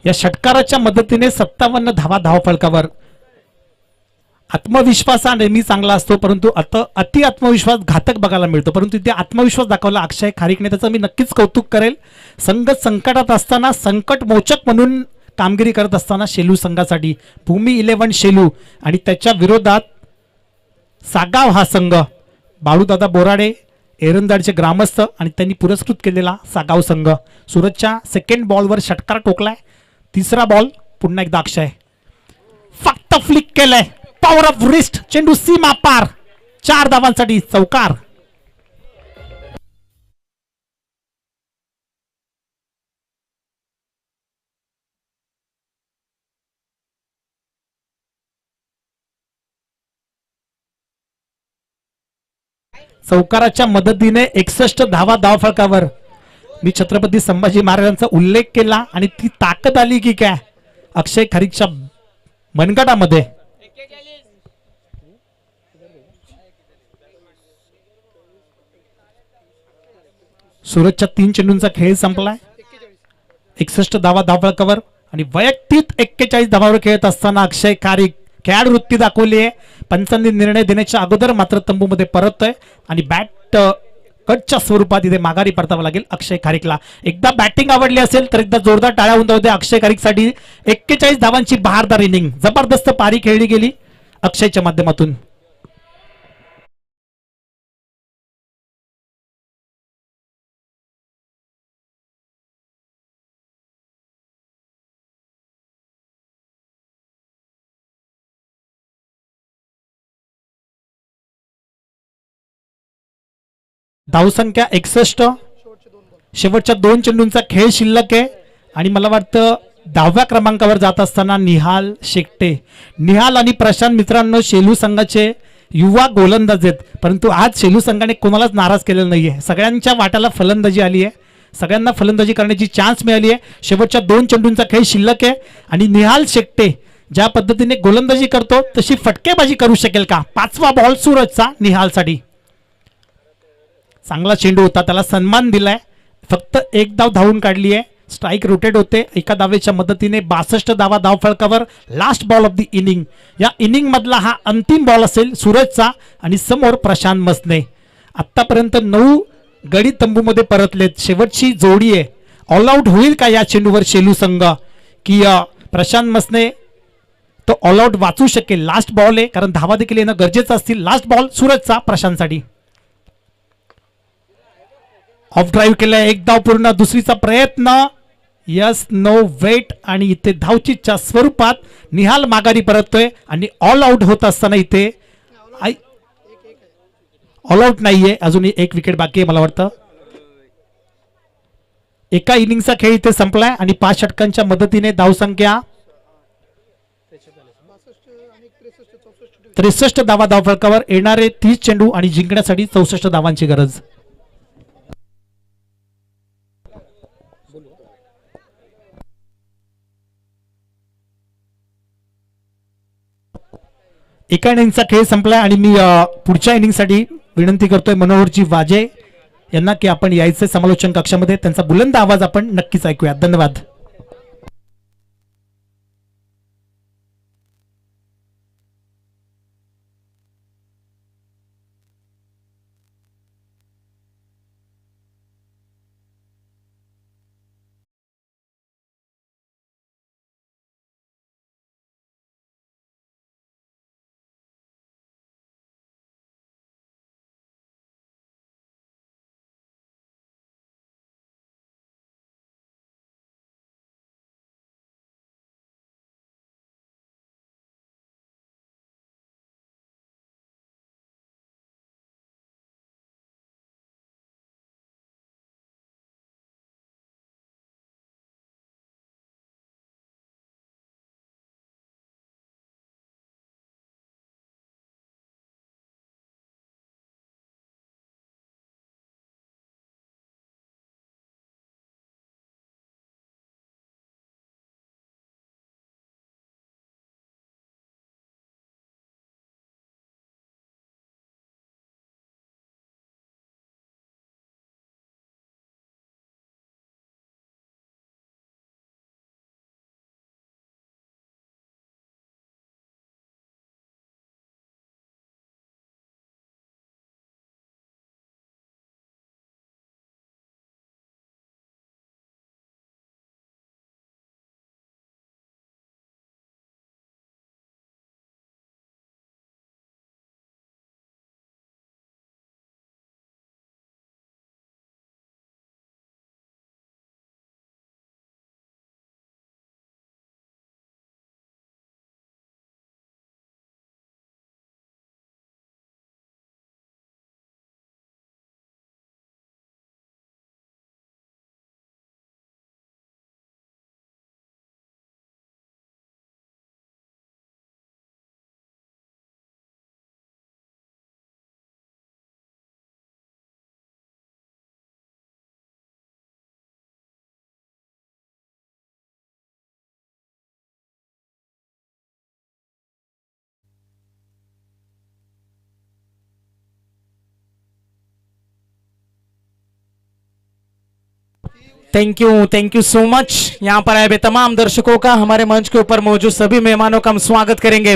या षटकाराच्या मदतीने 57 धावा धावफलकावर. आत्मविश्वास हा नेहमी चांगला असतो, परंतु अति आत्मविश्वास घातक बघायला मिळतो. परंतु इथे आत्मविश्वास दाखवला अक्षय खारिकने, त्याचं मी नक्कीच कौतुक करेल. संघ संकटात असताना संकटमोचक म्हणून कामगिरी करत असताना शेलू संघासाठी भूमी 11 शेलू आणि त्याच्या विरोधात सागाव हा संघ, बाळूदादा बोराडे एरंदाडचे ग्रामस्थ आणि त्यांनी पुरस्कृत केलेला सागाव संघ. सूरजच्या सेकंड बॉलवर षटकार टोकलाय. तिसरा बॉल पुन्हा एकदा अक्षय फक्त फ्लिक केलंय, पॉवर ऑफ रिस्ट, चेंडू सीमा पार, 4 धावांसाठी चौकार. चौकाराच्या मदतीने 61 धावा धावफलकावर. मी छत्रपती संभाजी महाराजांचा उल्लेख केला आणि ती ताकद आली की काय अक्षय खारिकच्या मनगटामध्ये. सूरजच्या 3 चेंडूंचा खेळ संपलाय. 61 धावा धावफलकावर आणि वैयक्तिक 41 धावावर खेळत असताना अक्षय खारिक खेळाडू वृत्ती दाखवली आहे. पंचांनी निर्णय देण्याच्या अगोदर मात्र तंबूमध्ये परततोय आणि बॅट कटच्या स्वरूपात इथे माघारी परतावं लागेल अक्षय खारिकला. एकदा बॅटिंग आवडली असेल तर एकदा जोरदार टाळ्या होऊन जाऊ द्या अक्षय खारिकसाठी. 41 धावांची बहारदार इनिंग, जबरदस्त पारी खेळली गेली अक्षयच्या माध्यमातून. धावसंख्या 61, शेवटच्या 2 चेंडूंचा खेळ शिल्लक आहे आणि मला वाटतं 10व्या क्रमांकावर जात असताना निहाल शेकटे. निहाल आणि प्रशांत मित्रांनो शेलू संघाचे युवा गोलंदाज आहेत, परंतु आज शेलू संघाने कोणालाच नाराज केलेलं नाहीये. सगळ्यांच्या वाट्याला फलंदाजी आली आहे, सगळ्यांना फलंदाजी करण्याची चान्स मिळाली आहे. शेवटच्या 2 चेंडूंचा खेळ शिल्लक आहे आणि निहाल शेकटे ज्या पद्धतीने गोलंदाजी करतो तशी फटकेबाजी करू शकेल का. 5वा बॉल सूरजचा निहालसाठी. चांगला चेंडू होता, त्याला सन्मान दिलाय. फक्त 1 धाव धावून काढली आहे. स्ट्राईक रोटेट होते एका धावेच्या मदतीने. 62 धावा धावफलकावर. Last ball of the inning. या इनिंग मधला हा अंतिम बॉल असेल सूरजचा आणि समोर प्रशांत मसने. आतापर्यंत 9 गडी तंबूमध्ये परतलेत. शेवटची जोडी आहे. ऑल आउट होईल का या चेंडूवर शेलू संघ की प्रशांत मसने तो ऑल आउट वाचू शकेल. लास्ट बॉल आहे कारण धावा देखील येणं गरजेचं असतील. लास्ट बॉल सूरजचा प्रशांतसाठी. ऑफ ड्राईव्ह केलाय, 1 धाव पूर्ण. दुसरीचा प्रयत्न, यस नो वेट आणि इथे धावचीच्या स्वरूपात निहाल माघारी परततोय आणि ऑल आउट होत असताना इथे ऑल आउट नाहीये, अजूनही 1 विकेट बाकी आहे. मला वाटतं एका इनिंगचा खेळ इथे संपलाय आणि 5 षटकांच्या मदतीने धावसंख्या 63 धावा धावफलकावर. येणारे 30 चेंडू आणि जिंकण्यासाठी 64 धावांची गरज. एका इनिंगचा खेळ संपलाय आणि मी पुढच्या इनिंगसाठी विनंती करतोय मनोहरजी वाजे यांना की आपण यायचे समालोचन कक्षामध्ये. त्यांचा बुलंद आवाज आपण नक्कीच ऐकूया. धन्यवाद.
Thank you so much. यहाँ पर आए हुए तमाम दर्शकों का, हमारे मंच के ऊपर मौजूद सभी मेहमानों का हम स्वागत करेंगे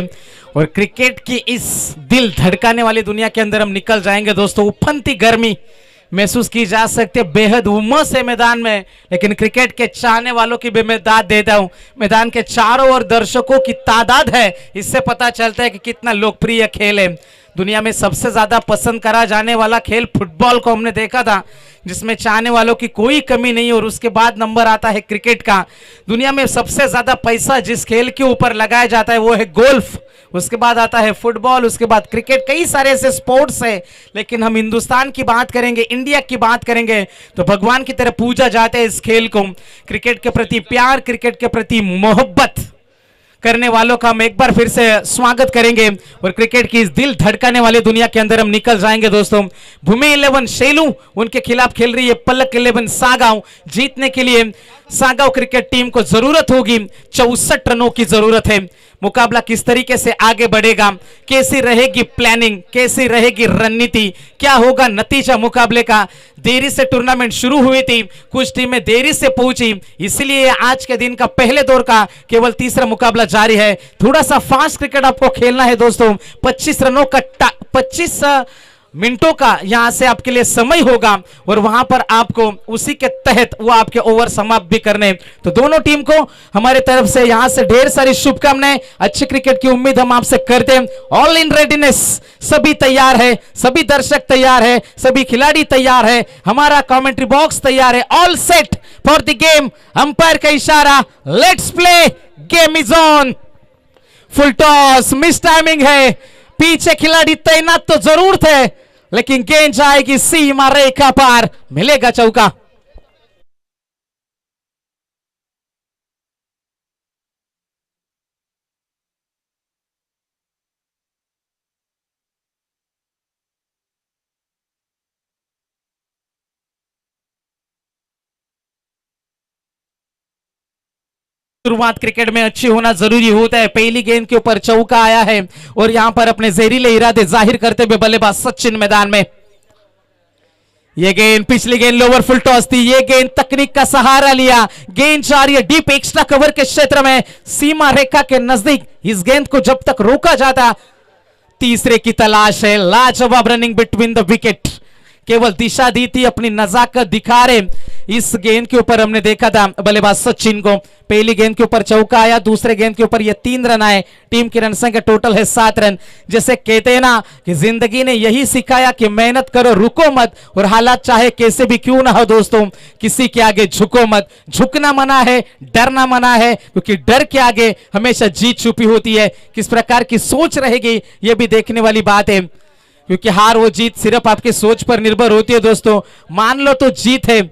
और क्रिकेट की इस दिल धड़काने वाली दुनिया के अंदर हम निकल जाएंगे दोस्तों। उफनती गर्मी महसूस की जा सकती है, बेहद उमस है मैदान में, लेकिन क्रिकेट के चाहने वालों की भी मैं दाद देता हूं। मैदान के चारों ओर दर्शकों की तादाद है, इससे पता चलता है कि कितना लोकप्रिय खेल है। दुनिया में सबसे ज्यादा पसंद करा जाने वाला खेल फुटबॉल को हमने देखा था, जिसमें चाहने वालों की कोई कमी नहीं, और उसके बाद नंबर आता है क्रिकेट का। दुनिया में सबसे ज्यादा पैसा जिस खेल के ऊपर लगाया जाता है वो है गोल्फ, उसके बाद आता है फुटबॉल, उसके बाद क्रिकेट, कई सारे ऐसे स्पोर्ट्स है। लेकिन हम हिंदुस्तान की बात करेंगे, इंडिया की बात करेंगे तो भगवान की तरह पूजा जाता है इस खेल को। क्रिकेट के प्रति प्यार, क्रिकेट के प्रति मोहब्बत करने वालों का हम एक बार फिर से स्वागत करेंगे और क्रिकेट की इस दिल धड़काने वाली दुनिया के अंदर हम निकल जाएंगे दोस्तों। भूमि 11 शेलू उनके खिलाफ खेल रही है पलक 11 सागांव। जीतने के लिए सागांव क्रिकेट टीम को जरूरत होगी 64 रनों की जरूरत है। मुकाबला किस तरीके से आगे बढ़ेगा, कैसी रहेगी प्लानिंग, कैसी रहेगी रणनीति, क्या होगा नतीजा मुकाबले का। देरी से टूर्नामेंट शुरू हुई थी, कुछ टीमें देरी से पहुंची, इसलिए आज के दिन का पहले दौर का केवल तीसरा मुकाबला जारी है। थोड़ा सा फास्ट क्रिकेट आपको खेलना है दोस्तों। 25 रनों का 25 मिनटों का यहां से आपके लिए समय होगा और वहां पर आपको उसी के तहत वो आपके ओवर समाप्त भी करने। तो दोनों टीम को हमारे तरफ से यहां से ढेर सारी शुभकामनाएं, अच्छे क्रिकेट की उम्मीद हम आपसे करते हैं। ऑल इन रेडीनेस, सभी तैयार है, सभी दर्शक तैयार है, सभी खिलाड़ी तैयार है, हमारा कमेंट्री बॉक्स तैयार है। All set for the game, umpire का इशारा, let's play, game is on. Full toss, miss timing है, पीछे खिलाड़ी तैनात तो जरूर थे, लेकिन गेंद जाएगी सीमा रेखा पार, मिलेगा चौका। शुरुआत क्रिकेट में अच्छी होना जरूरी होता है। पहली गेंद के ऊपर चौका आया है और यहां पर अपने जहरीले इरादे जाहिर करते हुए बल्लेबाज सचिन मैदान में। ये गेंद, पिछली गेंद लोअर फुल टॉस थी, ये गेंद तकनीक का सहारा लिया, गेंद जा रही है डीप एक्स्ट्रा कवर के क्षेत्र में, सीमा रेखा के नजदीक। इस गेंद को जब तक रोका जाता, तीसरे की तलाश है। लाजवाब रनिंग बिटवीन द विकेट, केवल दिशा दी थी, अपनी नजाकत दिखा रहे। इस गेंद के ऊपर हमने देखा था बल्लेबाज सचिन को, पहली गेंद के ऊपर चौका आया, दूसरे गेंद के ऊपर ये 3 रन आए। टीम की रन संख्या टोटल है 7 रन। जैसे कहते हैं ना कि जिंदगी ने यही सिखाया कि मेहनत करो, रुको मत, और हालात चाहे कैसे भी क्यों ना हो दोस्तों, किसी के आगे झुको मत। झुकना मना है, डरना मना है, क्योंकि डर के आगे हमेशा जीत छुपी होती है। किस प्रकार की सोच रहेगी यह भी देखने वाली बात है, क्योंकि हार वो जीत सिर्फ आपकी सोच पर निर्भर होती है दोस्तों। मान लो तो जीत है।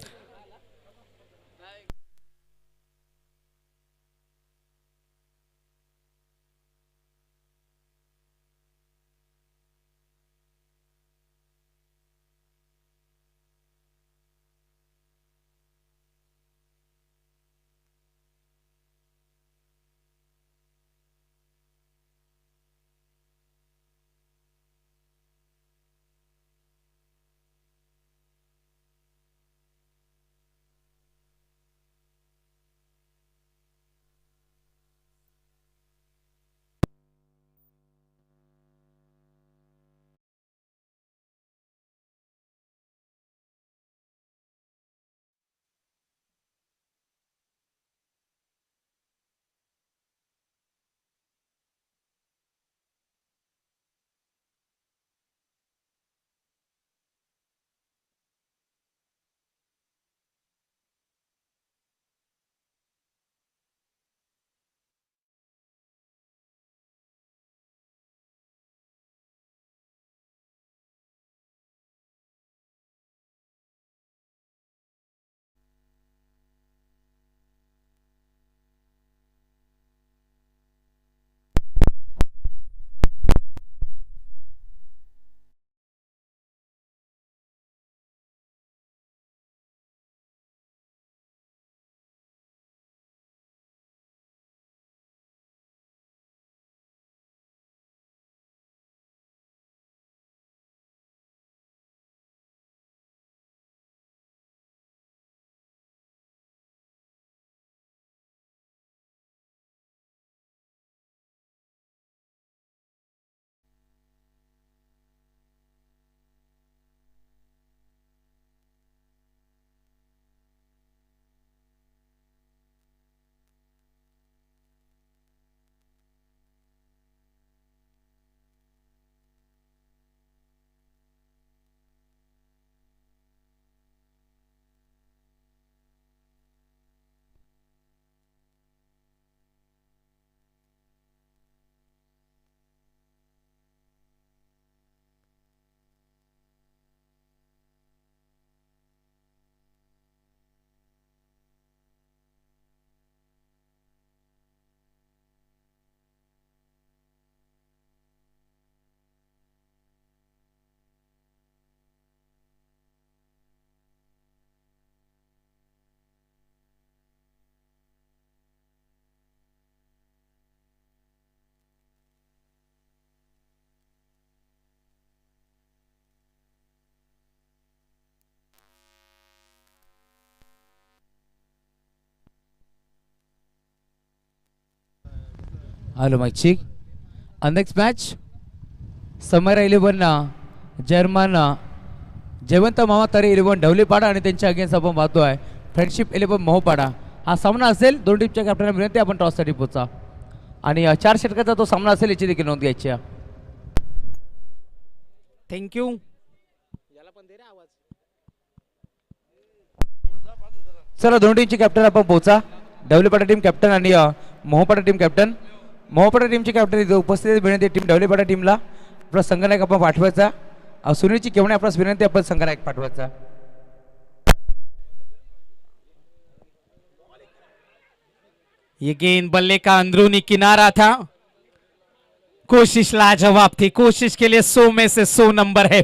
Hello mike check. Next match Samra 11 German Jaywant मामा तरे 11 ढवलेपाडा आणि त्यांच्या अगेन्स्ट आपण पाहतोय फ्रेंडशिप 11 मोहपाडा. हा सामना असेल. दोन टीमच्या कॅप्टनला विनंती आपण टॉससाठी पोचा आणि 4 षटकाचा तो सामना असेल याची देखील नोंद घ्यायची आहे.
Thank you.
चला दोन टीमचे कॅप्टन आपण पोहोचा. ढवलेपाडा टीम कॅप्टन आणि मोहपाडा टीम कॅप्टन. मोहपाडा टीमचे कॅप्टन इथे उपस्थित विनंती टीम ढवलेपाडा टीमला आपला संघनायक आपण पाठवायचा. सुनीलची केवणे आपल्यास विनंती आपण संघनायक पाठवायचा.
ये गेंद बल्ले का अंदरूनी किनारा था. कोशिश लाजवाब थी. कोशिश के लिए 100 में से 100 नंबर है.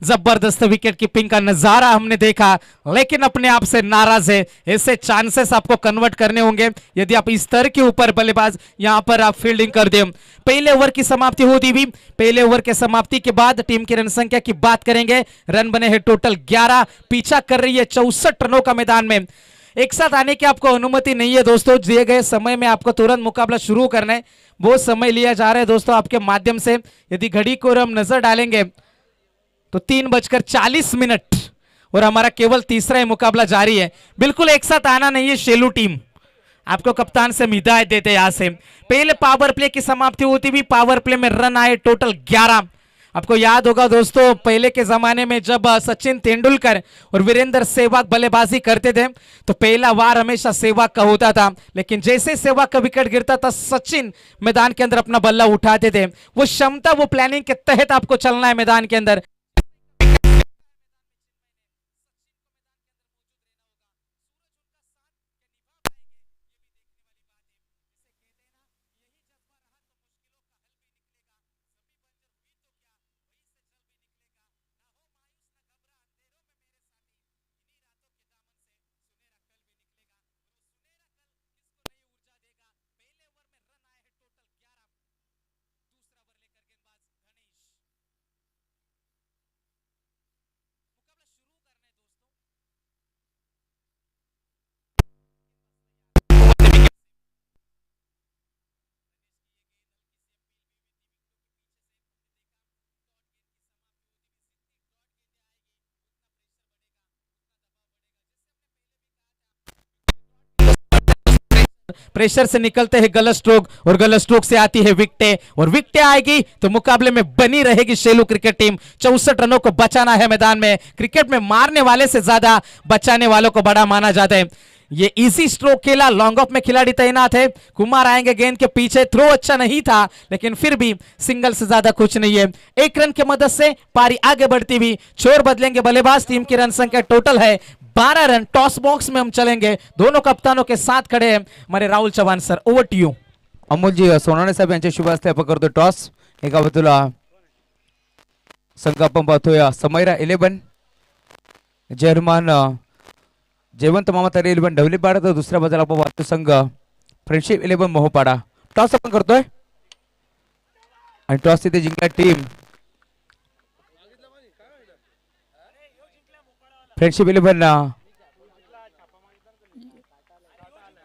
जबरदस्त विकेट कीपिंग का नजारा हमने देखा, लेकिन अपने आप से नाराज है. ऐसे चांसेस आपको कन्वर्ट करने होंगे यदि आप इस स्तर के ऊपर बल्लेबाज यहां पर आप फील्डिंग कर दें. पहले ओवर की समाप्ति होती हुई. पहले ओवर के समाप्ति के बाद टीम की रन संख्या की बात करेंगे. रन बने हैं टोटल 11. पीछा कर रही है 64 रनों का मैदान में. एक साथ आने की आपको अनुमति नहीं है दोस्तों. दिए गए समय में आपको तुरंत मुकाबला शुरू करना है. वो समय लिया जा रहा है दोस्तों आपके माध्यम से. यदि घड़ी को हम नजर डालेंगे तो 3:40 और हमारा केवल तीसरा ही मुकाबला जारी है. बिल्कुल एक साथ आना नहीं है शेलू टीम. आपको कप्तान से हिदायत देते हैं यहां से. पहले पावर प्ले की समाप्ति होती हुई. पावर प्ले में रन आए टोटल 11. आपको याद होगा दोस्तों पहले के जमाने में जब सचिन तेंदुलकर और वीरेंद्र सहवाग बल्लेबाजी करते थे तो पहला वार हमेशा सहवाग का होता था. लेकिन जैसे सहवाग का विकेट गिरता था सचिन मैदान के अंदर अपना बल्ला उठाते थे. वो क्षमता वो प्लानिंग के तहत आपको चलना है मैदान के अंदर. प्रेशर से निकलते हैं गलत स्ट्रोक और गलत स्ट्रोक से आती है विकेटें और विकेटें आएगी तो मुकाबले में बनी रहेगी शेलू क्रिकेट टीम. 64 रनों को बचाना है मैदान में. क्रिकेट में मारने वाले से ज्यादा बचाने वालों को बड़ा माना जाता है. ये इजी स्ट्रोक खेला. लॉन्ग ऑफ में खिलाड़ी तैनात है. कुमार आएंगे गेंद के पीछे. थ्रो अच्छा नहीं था लेकिन फिर भी सिंगल से ज्यादा कुछ नहीं है. 1 रन की मदद से पारी आगे बढ़ती हुई. छोर बदलेंगे बल्लेबाज. टीम की रन संख्या टोटल है 12 रन. टॉस बॉक्स में हम चलेंगे. दोनों कप्तानों के साथ खड़े हैं हमारे Rahul Chauhan sir. Over to you.
अमोलजी सोनाने साहेब यांच्या शुभ हस्ते आपण करतो टॉस. एका बाजूला संघ आपण पाहतोय समैरा 11 जर्मन जयवंत मामा तरे 11 ढवलेपाडा. तर दुसऱ्या बाजूला आपण पाहतो संघ फ्रेंडशिप 11 मोहपाडा. टॉस आपण करतोय आणि टॉस तिथे जिंकला टीम फ्रेंडशिप 11.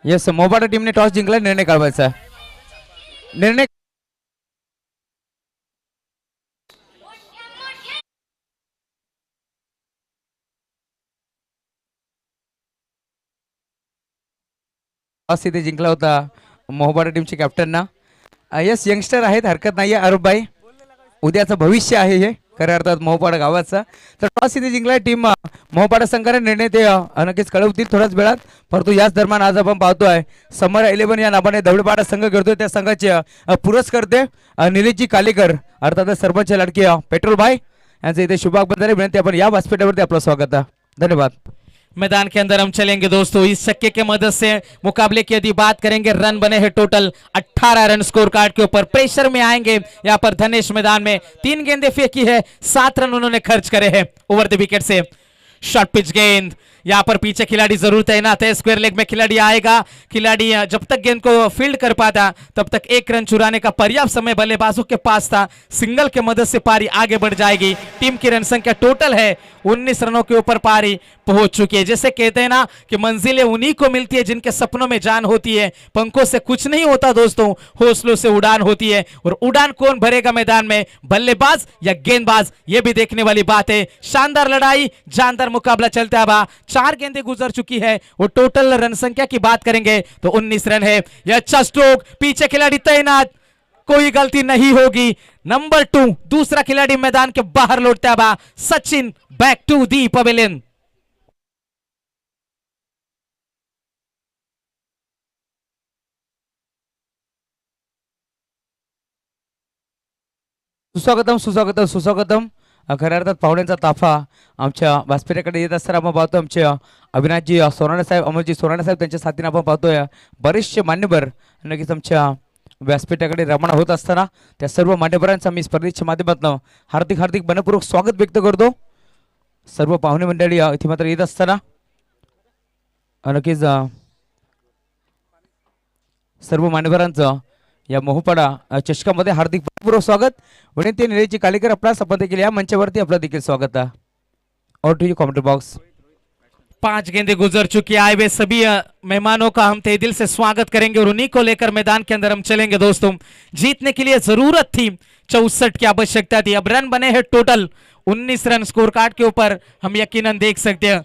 यस मोहपाडा टीमने टॉस जिंकला. निर्णय काढवायचा. निर्णय टॉस इथे जिंकला होता मोहपाडा टीमचे कॅप्टन ना. यस यंगस्टर आहेत हरकत नाही आहे. अरुपबाई उद्याचं भविष्य आहे हे खऱ्या अर्थात मोहपाडा गावाचा. तर टॉस इथे जिंकला टीम मोहपाडा संघाने. निर्णय ते नक्कीच कळवतील थोड्याच वेळात. परंतु याच दरम्यान आज आपण पाहतोय समरा 11 या नावाने ढवळेपाडा संघ करतोय. त्या संघाचे पुरस्कर्ते निलेशजी कालेकर अर्थात सरपंच लाडके पेट्रोल भाई यांचे इथे शुभागमन विनंती. आपण या व्यासपीठावरती आपलं स्वागत आहे. धन्यवाद.
मैदान के अंदर हम चलेंगे दोस्तों. इस छक्के के मदद से मुकाबले की यदि बात करेंगे रन बने हैं टोटल 18 रन स्कोर कार्ड के ऊपर. प्रेशर में आएंगे यहाँ पर धनेश मैदान में. 3 गेंदें फेंकी है 7 रन उन्होंने खर्च करे हैं over the wicket say. Short pitch गेंद, यहाँ पर पीछे खिलाड़ी जरूर तैनात है। स्क्वायर लेग में खिलाड़ी आएगा। खिलाड़ी जब तक गेंद को फील्ड कर पाता तब तक 1 रन चुराने का पर्याप्त समय बल्लेबाजों के पास था। सिंगल के मदद से पारी आगे बढ़ जाएगी। टीम की रन संख्या टोटल है 19 रनों के ऊपर पारी पहुंच चुकी है। जैसे कहते हैं ना कि मंजिलें उन्हीं को मिलती है जिनके सपनों में जान होती है। पंखों से कुछ नहीं होता दोस्तों, हौसलों से उड़ान होती है। और उड़ान कौन भरेगा मैदान में, बल्लेबाज या गेंदबाज, ये भी देखने वाली बात है। शानदार लड़ाई, जानदार मुकाबला चलता है। 4 गेंदें गुजर चुकी है और टोटल रन संख्या की बात करेंगे तो 19 रन है। यह अच्छा स्ट्रोक, पीछे खिलाड़ी तैनात, कोई गलती नहीं होगी। नंबर 2 दूसरा खिलाड़ी मैदान के बाहर लौटता है। Sachin back to the pavilion.
सुस्वागतम सुस्वागतम सुस्वागतम. खऱ्या अर्थात पाहुण्यांचा ताफा आमच्या व्यासपीठाकडे येत असताना आपण पाहतो आमचे अविनाशजी सोनाणे साहेब, अमोलजी सोनाणे साहेब त्यांच्या साथीने आपण पाहतोय बरेचसे मान्यवर नक्कीच आमच्या व्यासपीठाकडे रवाना होत असताना त्या सर्व मान्यवरांचा मी स्पर्धेच्या माध्यमातून हार्दिक हार्दिक मनपूर्वक स्वागत व्यक्त करतो. सर्व पाहुणे मंडळी इथे मात्र येत असताना नक्कीच सर्व मान्यवरांचं या मोहपाडा चषकामध्ये हार्दिक मनपूर्वक स्वागत. विनंती निलेची कालेकर आपला शपथ केली या मंचावरती आपला देखील स्वागत आहे. और टू यू कमेंट बॉक्स.
5 गेंदें गुजर चुकी है। आए हुए सभी मेहमानों का हम तहे दिल से स्वागत करेंगे और उन्हीं को लेकर मैदान के अंदर हम चलेंगे दोस्तों। जीतने के लिए जरूरत थी 64 की आवश्यकता थी। अब रन बने हैं टोटल 19 रन स्कोर कार्ड के ऊपर हम यकीनन देख सकते हैं।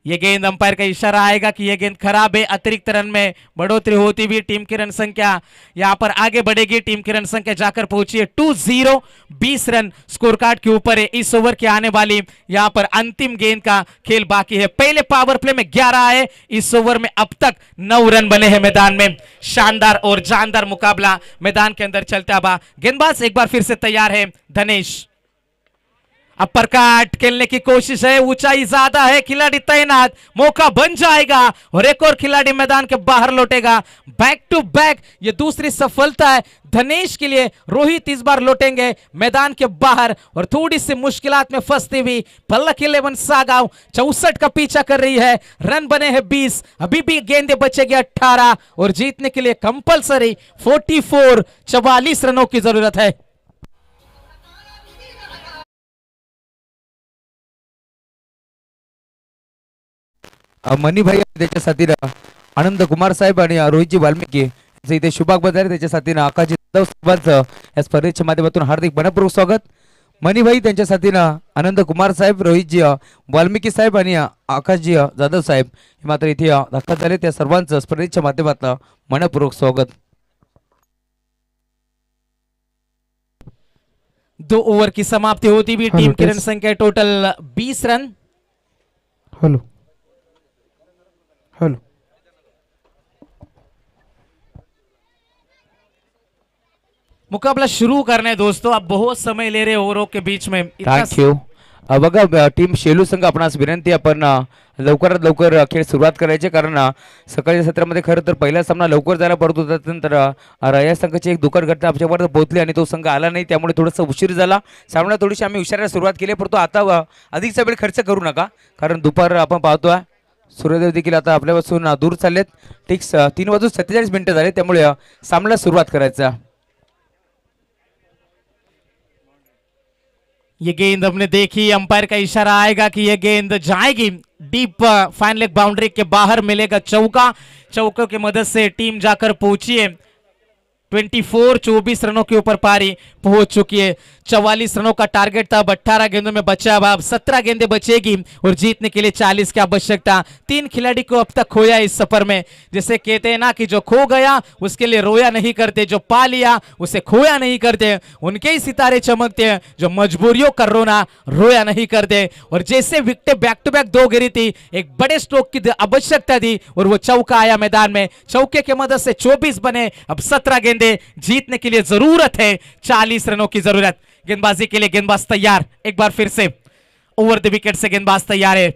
ये गेंद अंपायर का इशारा आएगा कि यह गेंद खराब है। अतिरिक्त रन में बढ़ोतरी होती हुई टीम की रन संख्या यहां पर आगे बढ़ेगी। टीम की रन संख्या जाकर पहुंची है 2-0, 20 रन स्कोर कार्ड के ऊपर है। इस ओवर की आने वाली यहां पर अंतिम गेंद का खेल बाकी है। पहले पावर प्ले में 11 है, इस ओवर में अब तक 9 रन बने हैं मैदान में। शानदार और जानदार मुकाबला मैदान के अंदर चलता हुआ। गेंदबाज एक बार फिर से तैयार है धनेश। अपर काट खेलने की कोशिश है, ऊंचाई ज्यादा है, खिलाड़ी तैनात, मौका बन जाएगा और एक और खिलाड़ी मैदान के बाहर लौटेगा। बैक टू बैक ये दूसरी सफलता है धनेश के लिए। रोहित इस बार लौटेंगे मैदान के बाहर और थोड़ी सी मुश्किलात में फंसती हुई पल्लक 11 सागांव 64 का पीछा कर रही है। रन बने हैं 20, अभी भी गेंदे बचेगी 18 और जीतने के लिए कंपलसरी 44 रनों की जरूरत है।
मनीभाई त्याच्या साथीनं आनंद कुमार साहेब आणि रोहितजी वाल्मिकी यांचं इथे शुभागमन आहे. त्याच्या साथीनं आकाशजी जाधव साहेबांचं या स्पर्धेच्या माध्यमातून हार्दिक मनपूर्वक स्वागत. मनीभाई त्यांच्या साथीनं आनंद कुमार साहेब, रोहितजी वाल्मिकी साहेब आणि आकाशजी जाधव साहेब हे मात्र इथे दाखल झाले. त्या सर्वांचं स्पर्धेच्या माध्यमातून मनपूर्वक स्वागत.
2 ओवर की समाप्ति होती हुई टीम की रन संख्या टोटल 20 रन।
हेलो हेलो
मुकाबला शुरू करना है दोस्तों। आप बहुत समय ले रहे ओवरों के बीच में।
Thank you. बघा टीम शेलू संघ आपणास विनंती, आपण लवकरात लवकर खेळ सुरुवात करायचे, कारण सकाळच्या सत्रामध्ये खरं तर पहिला सामना लवकर जायला पडत होता. त्यानंतर या संघाची एक दुःखद घटना आमच्यापर्यंत पोहोचली आणि तो संघ आला नाही, त्यामुळे थोडंसं उशीर झाला. सामना थोडीशी आम्ही उशिरा सुरुवात केली, परंतु आता अधिकचा वेळ खर्च करू नका, कारण दुपार आपण पाहतोय सूर्यदेव देखील आता आपल्यापासून दूर चाललेत. ठीक 3:47 झाले, त्यामुळे सामन्याला सुरुवात करायचा.
ये गेंद हमने देखी, अंपायर का इशारा आएगा कि ये गेंद जाएगी डीप फाइन लेग बाउंड्री के बाहर, मिलेगा चौका। चौकों की मदद से टीम जाकर पहुंची है 24 रनों के ऊपर पारी पहुंच चुकी है। 44 रनों का टारगेट था, 18 गेंदों में बचा। अब 17 गेंदें बचेगी और जीतने के लिए 40 की आवश्यकता। 3 खिलाड़ी को अब तक खोया इस सफर में। जैसे कहते हैं ना कि जो खो गया उसके लिए रोया नहीं करते, जो पा लिया उसे खोया नहीं करते। उनके ही सितारे चमकते हैं जो मजबूरियों का रोना रोया नहीं करते। और जैसे विकेटें बैक टू बैक 2 गिरी थी, एक बड़े स्ट्रोक की आवश्यकता थी और वो चौका आया मैदान में। चौके की मदद से 24 बने, अब 17 गेंदें। जीतने के लिए जरूरत है 40 रनों की जरूरत। गेंदबाजी के लिए गेंदबाज तैयार, एक बार फिर से ओवर द विकेट से गेंदबाज तैयार है।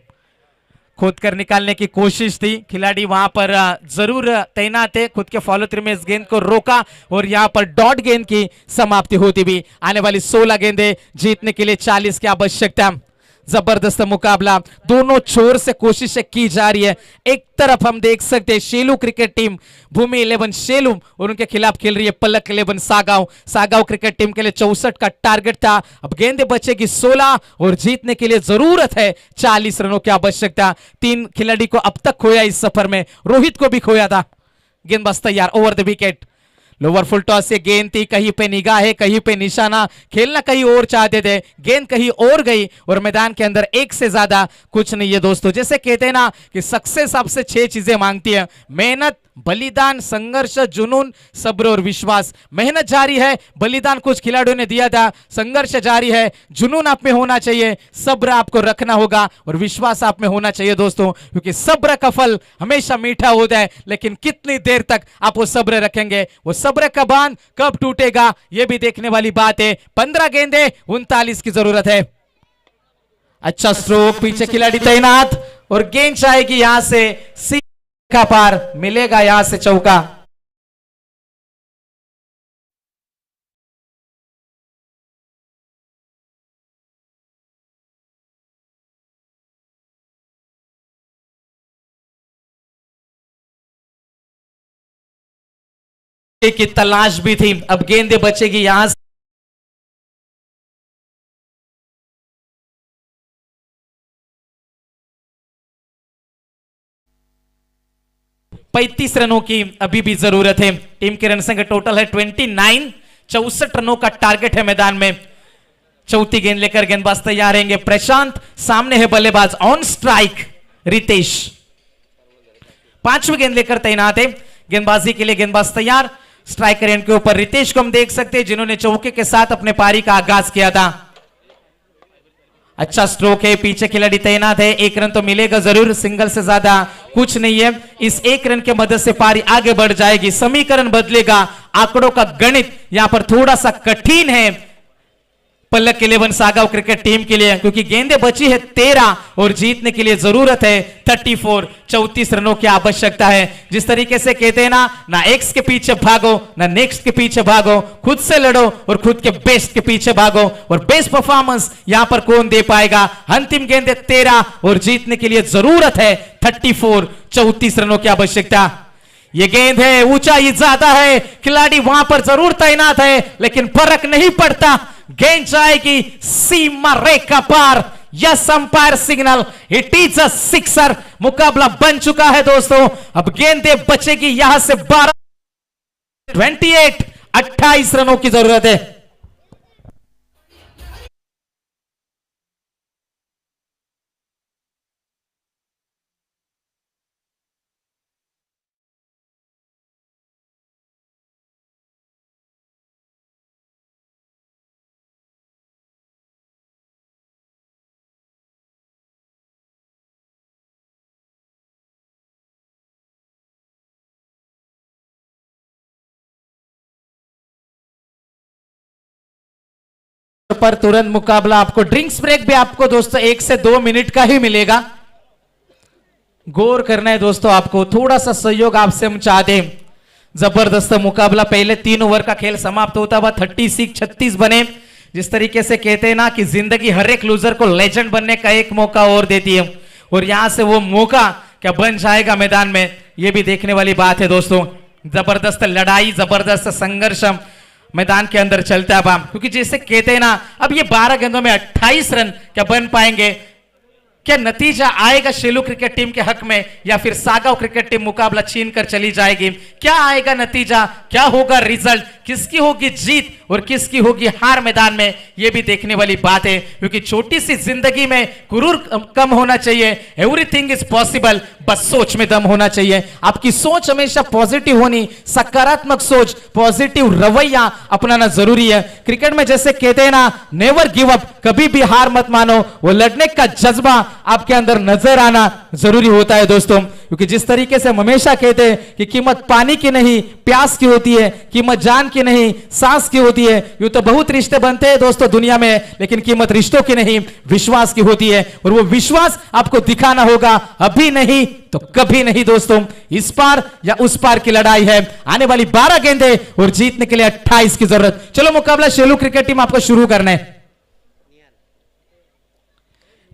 खुद कर निकालने की कोशिश थी, खिलाड़ी वहां पर जरूर तैनात है। खुद के फॉलो थ्रू में इस गेंद को रोका और यहां पर डॉट गेंद की समाप्ति होती भी। आने वाली 16 गेंदें, जीतने के लिए 40 की आवश्यकता। जबरदस्त मुकाबला, दोनों छोर से कोशिशें की जा रही है। एक तरफ हम देख सकते हैं शेलू क्रिकेट टीम भूमि 11 शेलू और उनके खिलाफ खेल रही है पलक 11 सागांव। सागांव क्रिकेट टीम के लिए 64 का टारगेट था, अब गेंदे बचेगी 16 और जीतने के लिए जरूरत है 40 रनों की आवश्यकता। 3 खिलाड़ी को अब तक खोया इस सफर में, रोहित को भी खोया था। गेंदबाज तैयार, over the wicket, lower full toss से गेंद थी, कहीं पे निगाह है, कहीं पे निशाना, खेलना कहीं और चाहते थे, गेंद कहीं और गई और मैदान के अंदर एक से ज्यादा कुछ नहीं है दोस्तों। जैसे कहते हैं ना कि सक्सेस आपसे 6 चीजें मांगती है, मेहनत, बलिदान, संघर्ष, जुनून, सब्र और विश्वास। मेहनत जारी है, बलिदान कुछ खिलाड़ियों ने दिया था, संघर्ष जारी है, जुनून आप में होना चाहिए, सब्र आपको रखना होगा और विश्वास आप में होना चाहिए दोस्तों, क्योंकि सब्र का फल हमेशा मीठा होता है। लेकिन कितनी देर तक आप वो सब्र रखेंगे, वो सब्र का बांध कब टूटेगा, ये भी देखने वाली बात है। 15 गेंदे 39 की जरूरत है। अच्छा स्ट्रोक, पीछे खिलाड़ी तैनात और गेंद जाएगी यहां से सी का पार, मिलेगा यहां से चौका। की तलाश भी थी, अब गेंदे बचेगी यहां से। 35 रनों की अभी भी जरूरत है। टीम के रन संख्या टोटल है 29, 64 रनों का टारगेट है मैदान में। चौथी गेंद लेकर गेंदबाज तैयार रहेंगे प्रशांत, सामने है बल्लेबाज ऑन स्ट्राइक रितेश। 5वीं गेंद लेकर तैनात है, गेंदबाजी के लिए गेंदबाज तैयार। स्ट्राइकर एंड के ऊपर रितेश को हम देख सकते हैं, जिन्होंने चौके के साथ अपने पारी का आगाज किया था। अच्छा स्ट्रोक है, पीछे खिलाड़ी तैनात है, 1 रन तो मिलेगा जरूर, सिंगल से ज्यादा कुछ नहीं है। इस 1 रन के मदद से पारी आगे बढ़ जाएगी, समीकरण बदलेगा, आंकड़ों का गणित यहां पर थोड़ा सा कठिन है पलक 11 सागांव क्रिकेट टीम के लिए, क्योंकि गेंदें बची है 13 और जीतने के लिए जरूरत है 34 रनों की आवश्यकता है। जिस तरीके से कहते हैं ना एक्स के पीछे भागो ना नेक्स्ट के पीछे भागो, खुद से लड़ो और खुद के बेस्ट के पीछे भागो, और बेस्ट परफॉर्मेंस यहां पर कौन दे पाएगा। अंतिम गेंदें 13 और जीतने के लिए जरूरत है 34 रनों की आवश्यकता। ये गेंद है, ऊंचाई ज्यादा है, खिलाड़ी वहां पर जरूर तैनात है, लेकिन फर्क नहीं पड़ता, गेंद जाएगी सीमा रेखा पार। Yes umpire signal, it is a sixer. मुकाबला बन चुका है दोस्तों, अब गेंदें बचेगी यहां से 28 रनों की जरूरत है। पर तुरंत मुकाबला, आपको ड्रिंक्स ब्रेक भी आपको दोस्तों 1 से 2 मिनट का ही मिलेगा। गौर करना है दोस्तों, आपको थोड़ा सा सहयोग आपसे हम चाहते हैं। जबरदस्त मुकाबला, पहले 3 ओवर का खेल समाप्त होता हुआ 36 बने। जिस तरीके से कहते हैं ना कि जिंदगी हर एक लूजर को लेजेंड बनने का एक मौका और देती है, और यहां से वो मौका क्या बन जाएगा मैदान में, ये भी देखने वाली बात है दोस्तों। जबरदस्त लड़ाई, जबरदस्त संघर्ष मैदान के अंदर चलता है, क्योंकि जैसे कहते हैं ना, अब ये 12 गेंदों में 28 रन क्या बन पाएंगे, क्या नतीजा आएगा शेलू क्रिकेट टीम के हक में, या फिर सागांव क्रिकेट टीम मुकाबला छीन कर चली जाएगी। क्या आएगा नतीजा, क्या होगा रिजल्ट, किसकी होगी जीत और किसकी होगी हार मैदान में, यह भी देखने वाली बात है। क्योंकि छोटी सी जिंदगी में गुरूर कम होना चाहिए, एवरीथिंग इज पॉसिबल, बस सोच में दम होना चाहिए। आपकी सोच हमेशा पॉजिटिव होनी, सकारात्मक सोच, पॉजिटिव रवैया अपनाना जरूरी है। क्रिकेट में जैसे कहते हैं ना, नेवर गिव अप, कभी भी हार मत मानो, वो लड़ने का जज्बा आपके अंदर नजर आना जरूरी होता है दोस्तों। क्योंकि जिस तरीके से हम हमेशा कहते हैं कि कीमत पानी की नहीं प्यास की होती है, कीमत जान की नहीं सांस की होती है। यूं तो बहुत रिश्ते बनते हैं दोस्तों दुनिया में, लेकिन कीमत रिश्तों की नहीं विश्वास की होती है, और वो विश्वास आपको दिखाना होगा, अभी नहीं तो कभी नहीं दोस्तों। इस पार या उस पार की लड़ाई है, आने वाली 12 गेंदें और जीतने के लिए 28 की जरूरत। चलो मुकाबला शेलू क्रिकेट टीम आपको शुरू करना है।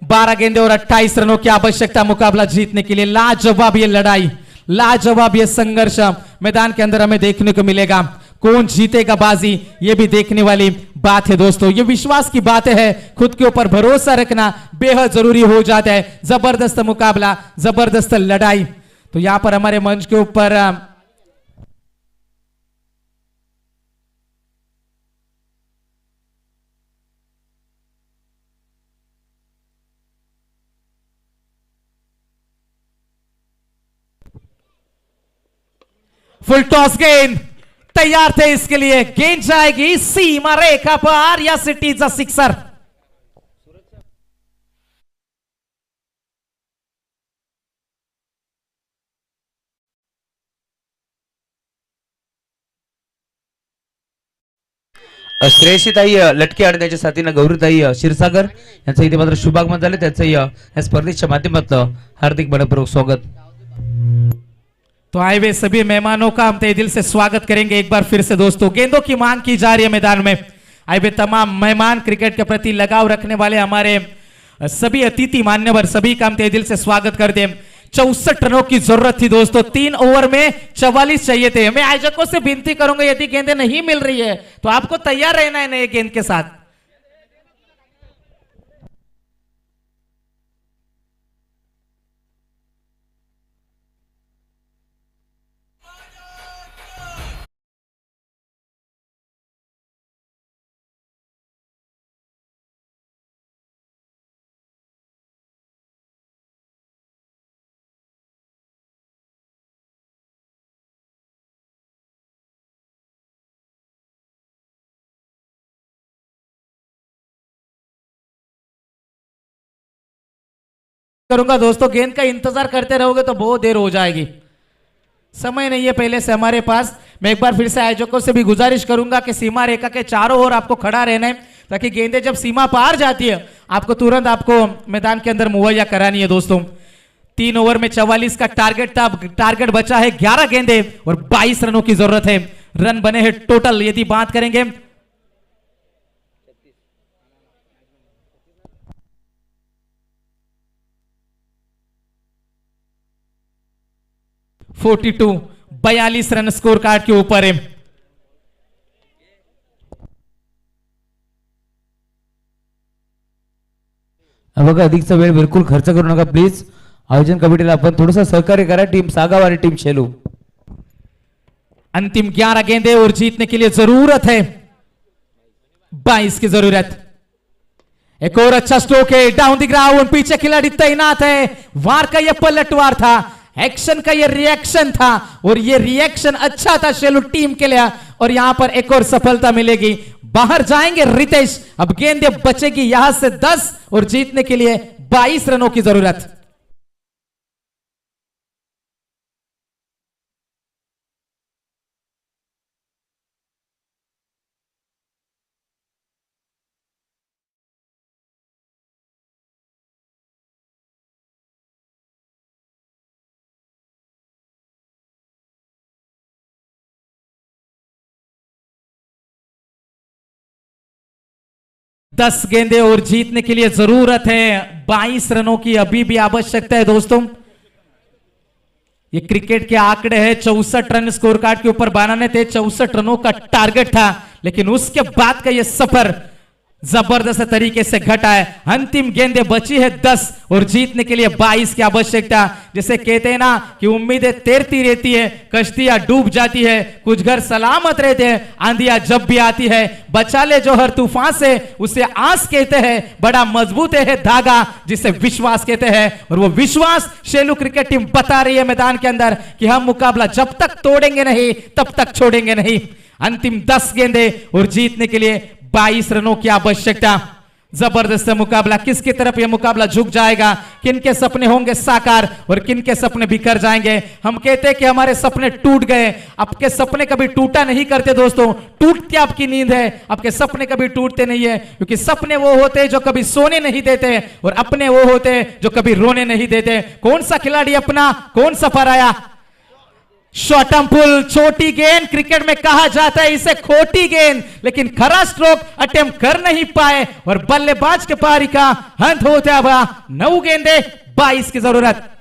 12 गेंदे और 28 रनों की आवश्यकता मुकाबला जीतने के लिए। लाजवाब ये लड़ाई, लाजवाब ये संघर्ष मैदान के अंदर हमें देखने को मिलेगा। कौन जीतेगा बाजी, ये भी देखने वाली बात है दोस्तों। ये विश्वास की बात है, खुद के ऊपर भरोसा रखना बेहद जरूरी हो जाता है। जबरदस्त मुकाबला, जबरदस्त लड़ाई। तो यहां पर हमारे मंच के ऊपर फुल टॉस गेंद तैयार थे इसके लिए। गेंद जाएगी सीमा रेखा पर या सिटीज सिक्सर।
श्रेयशीताई लटके आणि त्याच्या साथीनं गौरीताई क्षीरसागर यांचं इथे मात्र शुभागमन झाले। त्यांचं या स्पर्धेच्या माध्यमातून हार्दिक मनपूर्वक स्वागत।
तो आए हुए सभी मेहमानों का हम तहे दिल से स्वागत करेंगे एक बार फिर से दोस्तों। गेंदों की मांग की जा रही है मैदान में। आए हुए तमाम मेहमान, क्रिकेट के प्रति लगाव रखने वाले हमारे सभी अतिथि मान्यवर, सभी का हम तहे दिल से स्वागत करते हैं। 64 रनों की जरूरत थी दोस्तों, 3 ओवर में 44 चाहिए थे। मैं आयोजकों से विनती करूंगा यदि गेंदें नहीं मिल रही है तो आपको तैयार रहना है नए गेंद के साथ। करूंगा दोस्तों, गेंद का इंतजार करते रहोगे तो बहुत देर हो जाएगी, समय नहीं है पहले से हमारे पास। मैं एक बार फिर से आयोजकों से भी गुजारिश करूंगा कि सीमा रेखा के चारों ओर आपको खड़ा रहना है, ताकि गेंदें जब सीमा पार जाती है आपको तुरंत आपको मैदान के अंदर मुहैया करानी है दोस्तों। 3 ओवर में 44 का टारगेट था, टारगेट बचा है 11 गेंदे और 22 रनों की जरूरत है। रन बने हैं टोटल, यदि बात करेंगे 42 रन स्कोर कार्ड के ऊपर है।
बघा अधिकचा वेळ बिलकुल खर्च करू नका प्लीज। आयोजन कमिटीला आपण थोडंसं सहकार्य करा। टीम सागाव आणि टीम शेलू।
अंतिम 11 गेंदे और जीतने के लिए जरूरत है 22 की जरूरत। एक और अच्छा स्ट्रोक है डाउन द ग्राउंड, पीछे खिलाड़ी तैनात है। वार का यह पलटवार था, एक्शन का ये रिएक्शन था और ये रिएक्शन अच्छा था शेलू टीम के लिए। और यहां पर एक और सफलता मिलेगी, बाहर जाएंगे रितेश। अब गेंदे बचेगी यहां से 10 और जीतने के लिए 22 रनों की जरूरत। दस गेंदे और जीतने के लिए जरूरत है 22 रनों की अभी भी आवश्यकता है दोस्तों। ये क्रिकेट के आंकड़े हैं, 64 रन स्कोर कार्ड के ऊपर बनाने थे, 64 रनों का टारगेट था, लेकिन उसके बाद का ये सफर जबरदस्त तरीके से घटा है। अंतिम गेंदे बची है 10 और जीतने के लिए 22 की आवश्यकता। जैसे कहते हैं ना कि उम्मीदें तैरती रहती है, कश्तियां डूब जाती है, कुछ घर सलामत रहते हैं, आंधियां जब भी आती है बचा ले जो हर तूफान से, उसे आस कहते हैं। बड़ा मजबूत है धागा जिसे विश्वास कहते हैं, और वो विश्वास शेलू क्रिकेट टीम बता रही है मैदान के अंदर कि हम मुकाबला जब तक तोड़ेंगे नहीं तब तक छोड़ेंगे नहीं। अंतिम 10 गेंदे और जीतने के लिए 22 रनों की आवश्यकता। जबरदस्त मुकाबला, किसकी तरफ यह मुकाबला झुक जाएगा, किन के सपने होंगे साकार और किन के सपने बिखर जाएंगे। हम कहते हैं कि हमारे सपने टूट गए, आपके सपने कभी टूटा नहीं करते दोस्तों, टूटती आपकी नींद है, आपके सपने कभी टूटते नहीं है। क्योंकि सपने वो होते हैं जो कभी सोने नहीं देते और अपने वो होते हैं जो कभी रोने नहीं देते। कौन सा खिलाड़ी अपना, कौन सा पराया? शॉर्टम पुल, छोटी गेंद, क्रिकेट में कहा जाता है इसे खोटी गेंद, लेकिन खरा स्ट्रोक अटेम्प्ट कर नहीं पाए और बल्लेबाज के पारी का अंत होता हुआ 9 गेंदे 22 की जरूरत।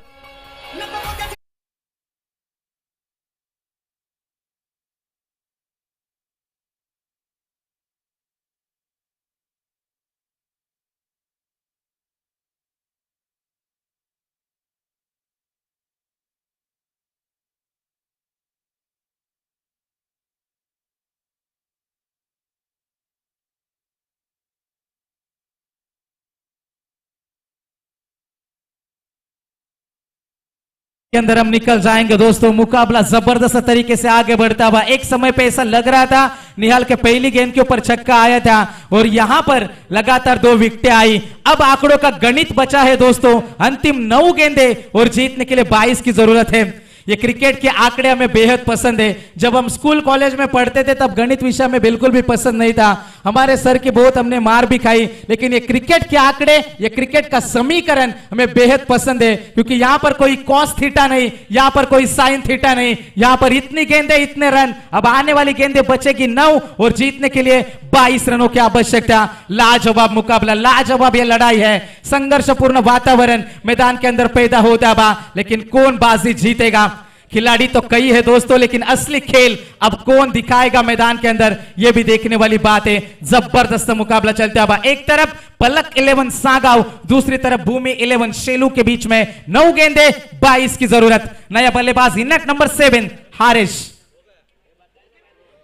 के अंदर हम निकल जाएंगे दोस्तों। मुकाबला जबरदस्त तरीके से आगे बढ़ता हुआ, एक समय पे ऐसा लग रहा था निहाल के पहली गेंद के ऊपर छक्का आया था और यहां पर लगातार 2 विकेटें आई। अब आंकड़ों का गणित बचा है दोस्तों, अंतिम 9 गेंदे और जीतने के लिए 22 की जरूरत है। ये क्रिकेट के आंकड़े हमें बेहद पसंद है। जब हम स्कूल कॉलेज में पढ़ते थे तब गणित विषय में बिल्कुल भी पसंद नहीं था, हमारे सर की बहुत हमने मार भी खाई, लेकिन ये क्रिकेट के आंकड़े, ये क्रिकेट का समीकरण हमें बेहद पसंद है, क्योंकि यहां पर कोई कॉस थीटा नहीं, यहां पर कोई साइन थीटा नहीं, यहां पर इतनी गेंदें इतने रन। अब आने वाली गेंदें बचेगी 9 और जीतने के लिए 22 रनों की आवश्यकता। लाजवाब मुकाबला, लाजवाब ये लड़ाई है, संघर्षपूर्ण वातावरण मैदान के अंदर पैदा होता है, लेकिन कौन बाजी जीतेगा? खिलाड़ी तो कई है दोस्तों, लेकिन असली खेल अब कौन दिखाएगा मैदान के अंदर, यह भी देखने वाली बात है। जबरदस्त मुकाबला चलता हुआ, एक तरफ पलक 11 सागाव, दूसरी तरफ भूमि 11 शेलू के बीच में 9 गेंदे 22 की जरूरत। नया बल्लेबाज इनट नंबर 7 हारिश।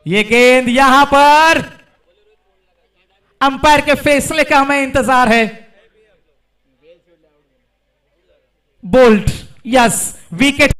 ये गेंद यहां पर अंपायर के फैसले का हमें इंतजार है। Bolt, yes, wicket.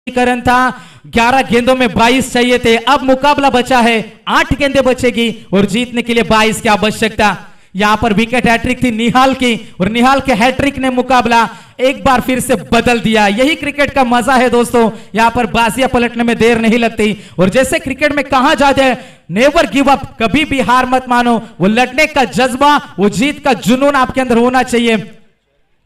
करण था, 11 गेंदों में 22 चाहिए थे। अब मुकाबला बचा है, 8 गेंदें बचेगी और जीतने के लिए 22 की आवश्यकता। यहां पर विकेट हैट्रिक थी निहाल की और निहाल के हैट्रिक ने मुकाबला एक बार फिर से बदल दिया। यही क्रिकेट का मजा है दोस्तों, यहां पर बाजियां पलटने में देर नहीं लगती। और जैसे क्रिकेट में कहा जाता है, नेवर गिव अप, कभी भी हार मत मानो। वो लड़ने का जज्बा, वो जीत का जुनून आपके अंदर होना चाहिए।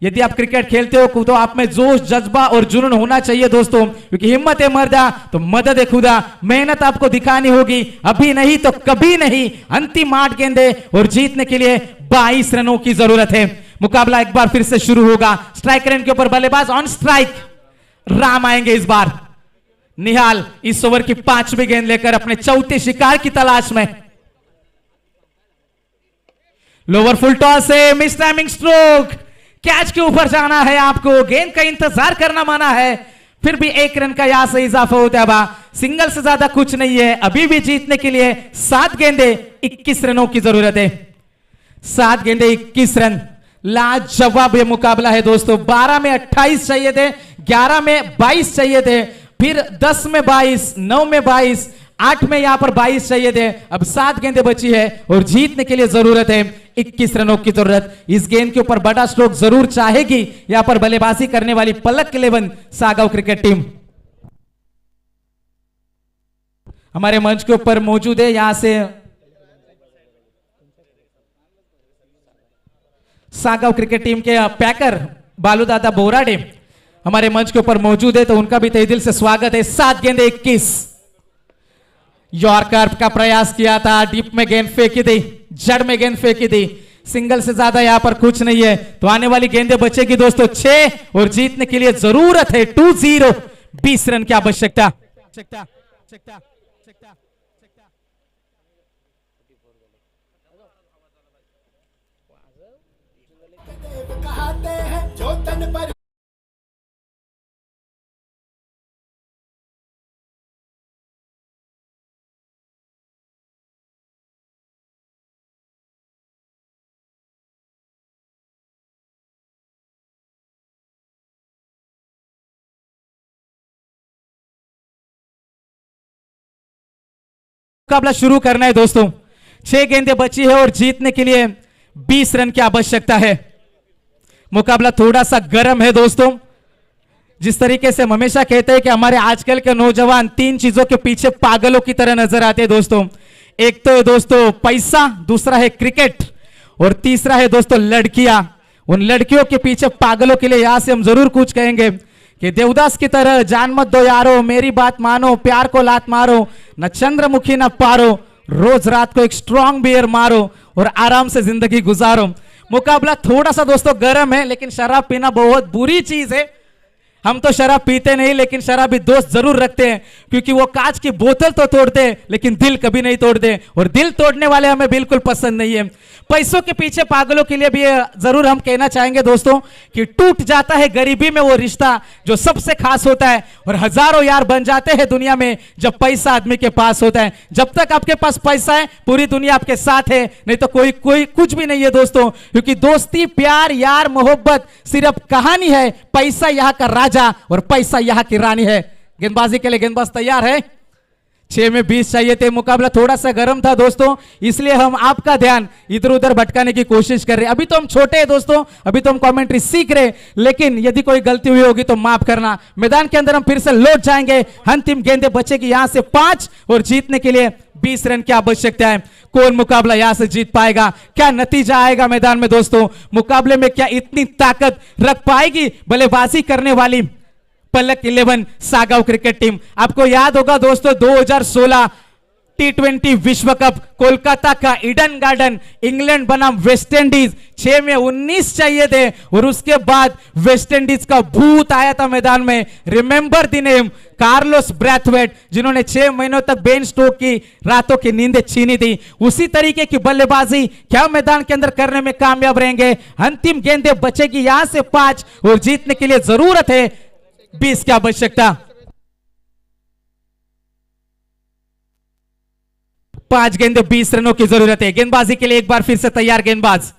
यदि आप क्रिकेट खेलते हो तो आप में जोश, जज्बा और जुनून होना चाहिए दोस्तों, क्योंकि हिम्मत है मर्दा तो मदद है खुदा। मेहनत आपको दिखानी होगी, अभी नहीं तो कभी नहीं। अंतिम 8 गेंदे और जीतने के लिए 22 रनों की जरूरत है। मुकाबला एक बार फिर से शुरू होगा। स्ट्राइक रेंज के ऊपर बल्लेबाज ऑन स्ट्राइक, राम आएंगे इस बार। निहाल इस ओवर की 5वीं गेंद लेकर अपने चौथे शिकार की तलाश में। लोअर फुल टॉस है, मिस टाइमिंग स्ट्रोक, कैच के ऊपर जाना है आपको, गेंद का इंतजार करना माना है, फिर भी 1 रन का यहां से इजाफा होता है। सिंगल से ज्यादा कुछ नहीं है, अभी भी जीतने के लिए 7 गेंदे 21 रनों की जरूरत है। 7 गेंदे 21 रन, लाजवाब ये मुकाबला है दोस्तों। 12 में 28 चाहिए थे, 11 में 22 चाहिए थे, फिर 10 में 22, 9 में 22, 8 में यहां पर 22 चाहिए थे। अब 7 गेंदें बची है और जीतने के लिए जरूरत है 21 रनों की जरूरत। इस गेंद के ऊपर बड़ा स्ट्रोक जरूर चाहेगी यहां पर बल्लेबाजी करने वाली पलक 11 सागाव क्रिकेट टीम। हमारे मंच के ऊपर मौजूद है यहां से सागाव क्रिकेट टीम के पैकर बालूदादा बोराडे हमारे मंच के ऊपर मौजूद है, तो उनका भी तहे दिल से स्वागत है। 7 गेंदे 21, यॉर्कर का प्रयास किया था, डीप में गेंद फेंकी थी, जड़ में गेंद फेंकी थी। सिंगल से ज्यादा यहां पर कुछ नहीं है, तो आने वाली गेंदें बचेगी दोस्तों 6 और जीतने के लिए जरूरत है 2-0, 20 रन की आवश्यकता।
कहते हैं जो तन पर
मुकाबला शुरू करना है दोस्तों। 6 गेंदें बची है और जीतने के लिए 20 रन की आवश्यकता है। मुकाबला थोड़ा सा गर्म है दोस्तों। जिस तरीके से हम हमेशा कहते हैं कि हमारे आजकल के नौजवान 3 चीजों के पीछे पागलों की तरह नजर आते हैं दोस्तों। एक तो है दोस्तों पैसा, दूसरा है क्रिकेट और तीसरा है दोस्तों लड़कियां। उन लड़कियों के पीछे पागलों के लिए यहां से हम जरूर कुछ कहेंगे कि देवदास की तरह जान मत दो यारो, मेरी बात मानो, प्यार को लात मारो, न चंद्रमुखी न पारो, रोज रात को एक स्ट्रॉन्ग बियर मारो और आराम से जिंदगी गुजारो। मुकाबला थोड़ा सा दोस्तों गर्म है, लेकिन शराब पीना बहुत बुरी चीज है। हम तो शराब पीते नहीं, लेकिन शराबी दोस्त जरूर रखते हैं, क्योंकि वो कांच की बोतल तो तोड़ते हैं लेकिन दिल कभी नहीं तोड़ते, और दिल तोड़ने वाले हमें बिल्कुल पसंद नहीं है। पैसों के पीछे पागलों के लिए भी जरूर हम कहना चाहेंगे दोस्तों कि टूट जाता है गरीबी में वो रिश्ता जो सबसे खास होता है, और हजारों यार बन जाते हैं दुनिया में जब पैसा आदमी के पास होता है। जब तक आपके पास पैसा है पूरी दुनिया आपके साथ है, नहीं तो कोई कोई कुछ भी नहीं है दोस्तों। क्योंकि दोस्ती, प्यार, यार, मोहब्बत सिर्फ कहानी है। पैसा यहाँ का राजा और पैसा यहाँ की रानी है। गेंदबाजी के लिए गेंदबाज तैयार है। 6 में 20 चाहिए थे। मुकाबला थोड़ा सा गर्म था दोस्तों, इसलिए हम आपका ध्यान इधर उधर भटकाने की कोशिश कर रहे हैं। अभी तो हम छोटे हैं दोस्तों, अभी तो हम कमेंट्री सीख रहे हैं, लेकिन यदि कोई गलती हुई होगी तो माफ करना। मैदान के अंदर हम फिर से लौट जाएंगे। अंतिम गेंदें बचेगी यहां से 5 और जीतने के लिए 20 रन की आवश्यकता है। कौन मुकाबला यहां से जीत पाएगा, क्या नतीजा आएगा मैदान में दोस्तों? मुकाबले में क्या इतनी ताकत रख पाएगी बल्लेबाजी करने वाली पलक 11 सागांव क्रिकेट टीम? आपको याद होगा दोस्तों 2016 T20 विश्व कप, कोलकाता का ईडन गार्डन, इंग्लैंड बनाम वेस्ट इंडीज। 6 में 19 चाहिए थे और उसके बाद वेस्ट इंडीज का भूत आया था मैदान में। Remember the name, Carlos Brathwaite, जिन्होंने 6 महीनों तक बेन स्टोक की रातों की नींदें छीनी थी। उसी तरीके की बल्लेबाजी क्या मैदान के अंदर करने में कामयाब रहेंगे? अंतिम गेंदें बचेगी यहां से 5 और जीतने के लिए जरूरत है 20 की आवश्यकता। 5 गेंदे 20 रनों की जरूरत है। गेंदबाजी के लिए एक बार फिर से तैयार गेंदबाज।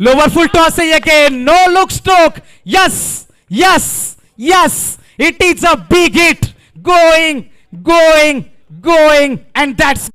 लोअर फुल टॉस है ये के no look stroke. Yes yes yes, it is a big hit, going going going and that's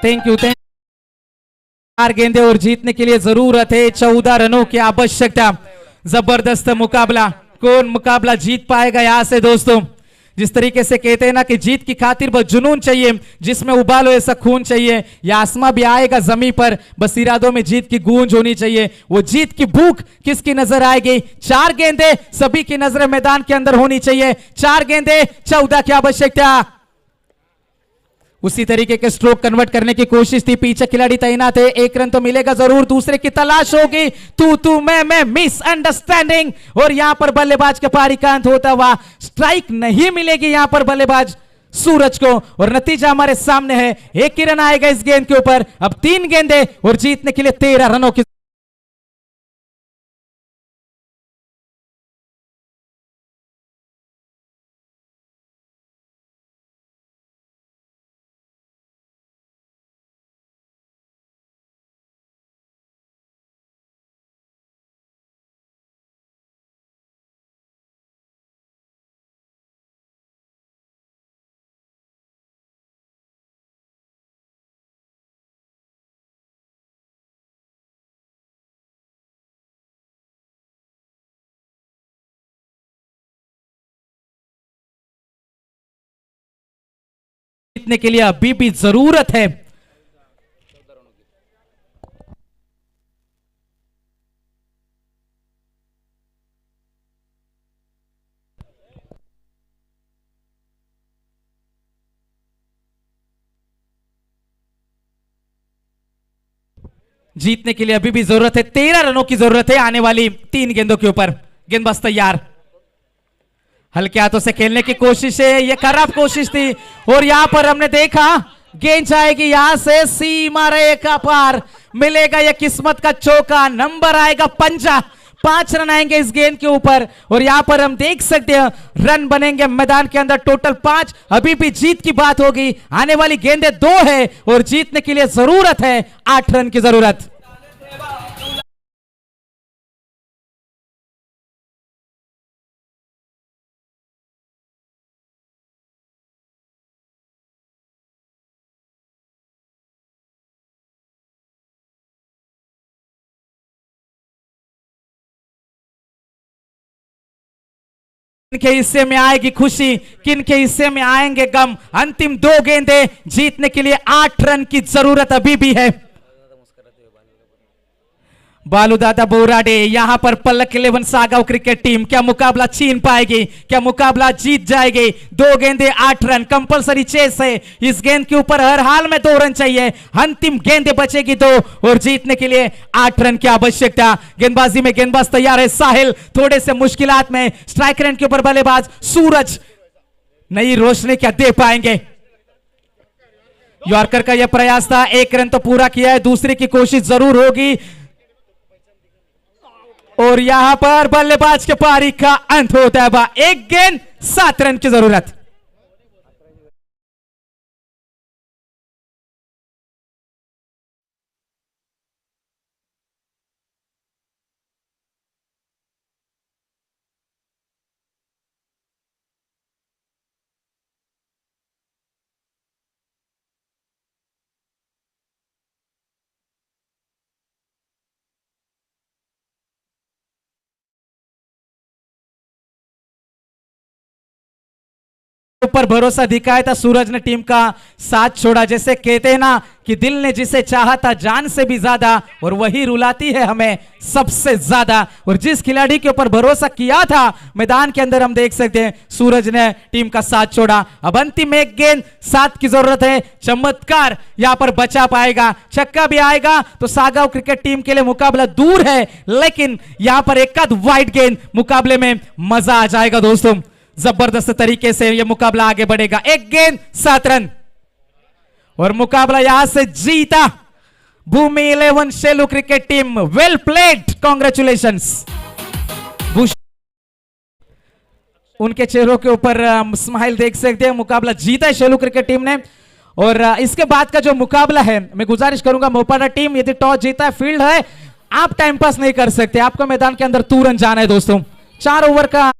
thank you. 4 गेंदे और जीतने के लिए जरूरत है 14 रनों की आवश्यकता। जबरदस्त मुकाबला, कौन मुकाबला जीत पाएगा यहां से दोस्तों? जिस तरीके से कहते हैं ना कि जीत की खातिर बस जुनून चाहिए, जिसमें उबालो ऐसा खून चाहिए। या आसमां भी आएगा जमीन पर, बस इरादों में जीत की गूंज होनी चाहिए। वो जीत की भूख किसकी नजर आएगी? 4 गेंदे सभी की नजर मैदान के अंदर होनी चाहिए। 4 गेंदे 14 की आवश्यकता। उसी तरीके के स्ट्रोक कन्वर्ट करने की कोशिश थी, पीछे खिलाड़ी तैनात है। 1 रन तो मिलेगा जरूर, दूसरे की तलाश होगी। तू मैं मिसअंडरस्टैंडिंग, और यहां पर बल्लेबाज के पारिकांत होता हुआ स्ट्राइक नहीं मिलेगी यहां पर बल्लेबाज सूरज को, और नतीजा हमारे सामने है। 1 ही रन आएगा इस गेंद के ऊपर। अब 3 गेंदे और जीतने के लिए 13 रनों की। जीतने के लिए अभी भी जरूरत है। जीतने के लिए अभी भी जरूरत है 13 रनों की जरूरत है आने वाली 3 गेंदों के ऊपर। गेंदबाज तैयार, हल्के हाथों से खेलने की कोशिश है, यह खराब कोशिश थी। और यहां पर हमने देखा गेंद जाएगी यहां से सीमा रेखा पार, मिलेगा यह किस्मत का चौका, नंबर आएगा 5 रन आएंगे इस गेंद के ऊपर। और यहां पर हम देख सकते हैं रन बनेंगे मैदान के अंदर टोटल 5। अभी भी जीत की बात होगी, आने वाली गेंदें 2 है और जीतने के लिए जरूरत है 8 रन की जरूरत। किनके हिस्से में आएगी खुशी, किनके हिस्से में आएंगे गम। अंतिम 2 गेंदें जीतने के लिए 8 रन की जरूरत अभी भी है। बालूदादा बोराडे यहां पर पलक 11 सागाव क्रिकेट टीम क्या मुकाबला छीन पाएगी, क्या मुकाबला जीत जाएगी। 2 गेंदें 8 रन, कंपलसरी चेस है इस गेंद के ऊपर, हर हाल में 2 रन चाहिए। अंतिम गेंदें बचेगी 2 और जीतने के लिए 8 रन की आवश्यकता। गेंदबाजी में गेंदबाज तैयार है साहिल, थोड़े से मुश्किलात में। स्ट्राइक रेट के ऊपर बल्लेबाज सूरज, नई रोशनी क्या दे पाएंगे। यॉर्कर का यह प्रयास था, 1 रन तो पूरा किया है, दूसरे की कोशिश जरूर होगी। और यहां पर बल्लेबाज के पारी का अंत होता है। 1 गेंद 7 रन की जरूरत। ऊपर भरोसा दिखाया था, सूरज ने टीम का साथ छोड़ा। जैसे कहते हैं ना कि दिल ने जिसे चाहा था जान से भी ज्यादा, और वही रुलाती है हमें सबसे ज्यादा। और जिस खिलाड़ी के ऊपर भरोसा किया था मैदान के अंदर, हम देख सकते हैं सूरज ने टीम का साथ छोड़ा। अब अंतिम 1 गेंद 7 की जरूरत है। चमत्कार यहां पर बचा पाएगा, छक्का भी आएगा तो सागाव क्रिकेट टीम के लिए मुकाबला दूर है, लेकिन यहां पर एक आध वाइड गेंद मुकाबले में मजा आ जाएगा दोस्तों। जबरदस्त तरीके से यह मुकाबला आगे बढ़ेगा। 1 गेंद 7 रन और मुकाबला यहां से जीता भूमि 11 शेलू क्रिकेट टीम। वेल प्लेड, कॉन्ग्रेचुलेशंस। उनके चेहरों के ऊपर स्माइल देख सकते हैं। मुकाबला जीता है शेलू क्रिकेट टीम ने। और इसके बाद का जो मुकाबला है, मैं गुजारिश करूंगा मोपाडा टीम, यदि टॉस जीता है, फील्ड है, आप टाइम पास नहीं कर सकते, आपको मैदान के अंदर तुरंत जाना है दोस्तों। 4 ओवर का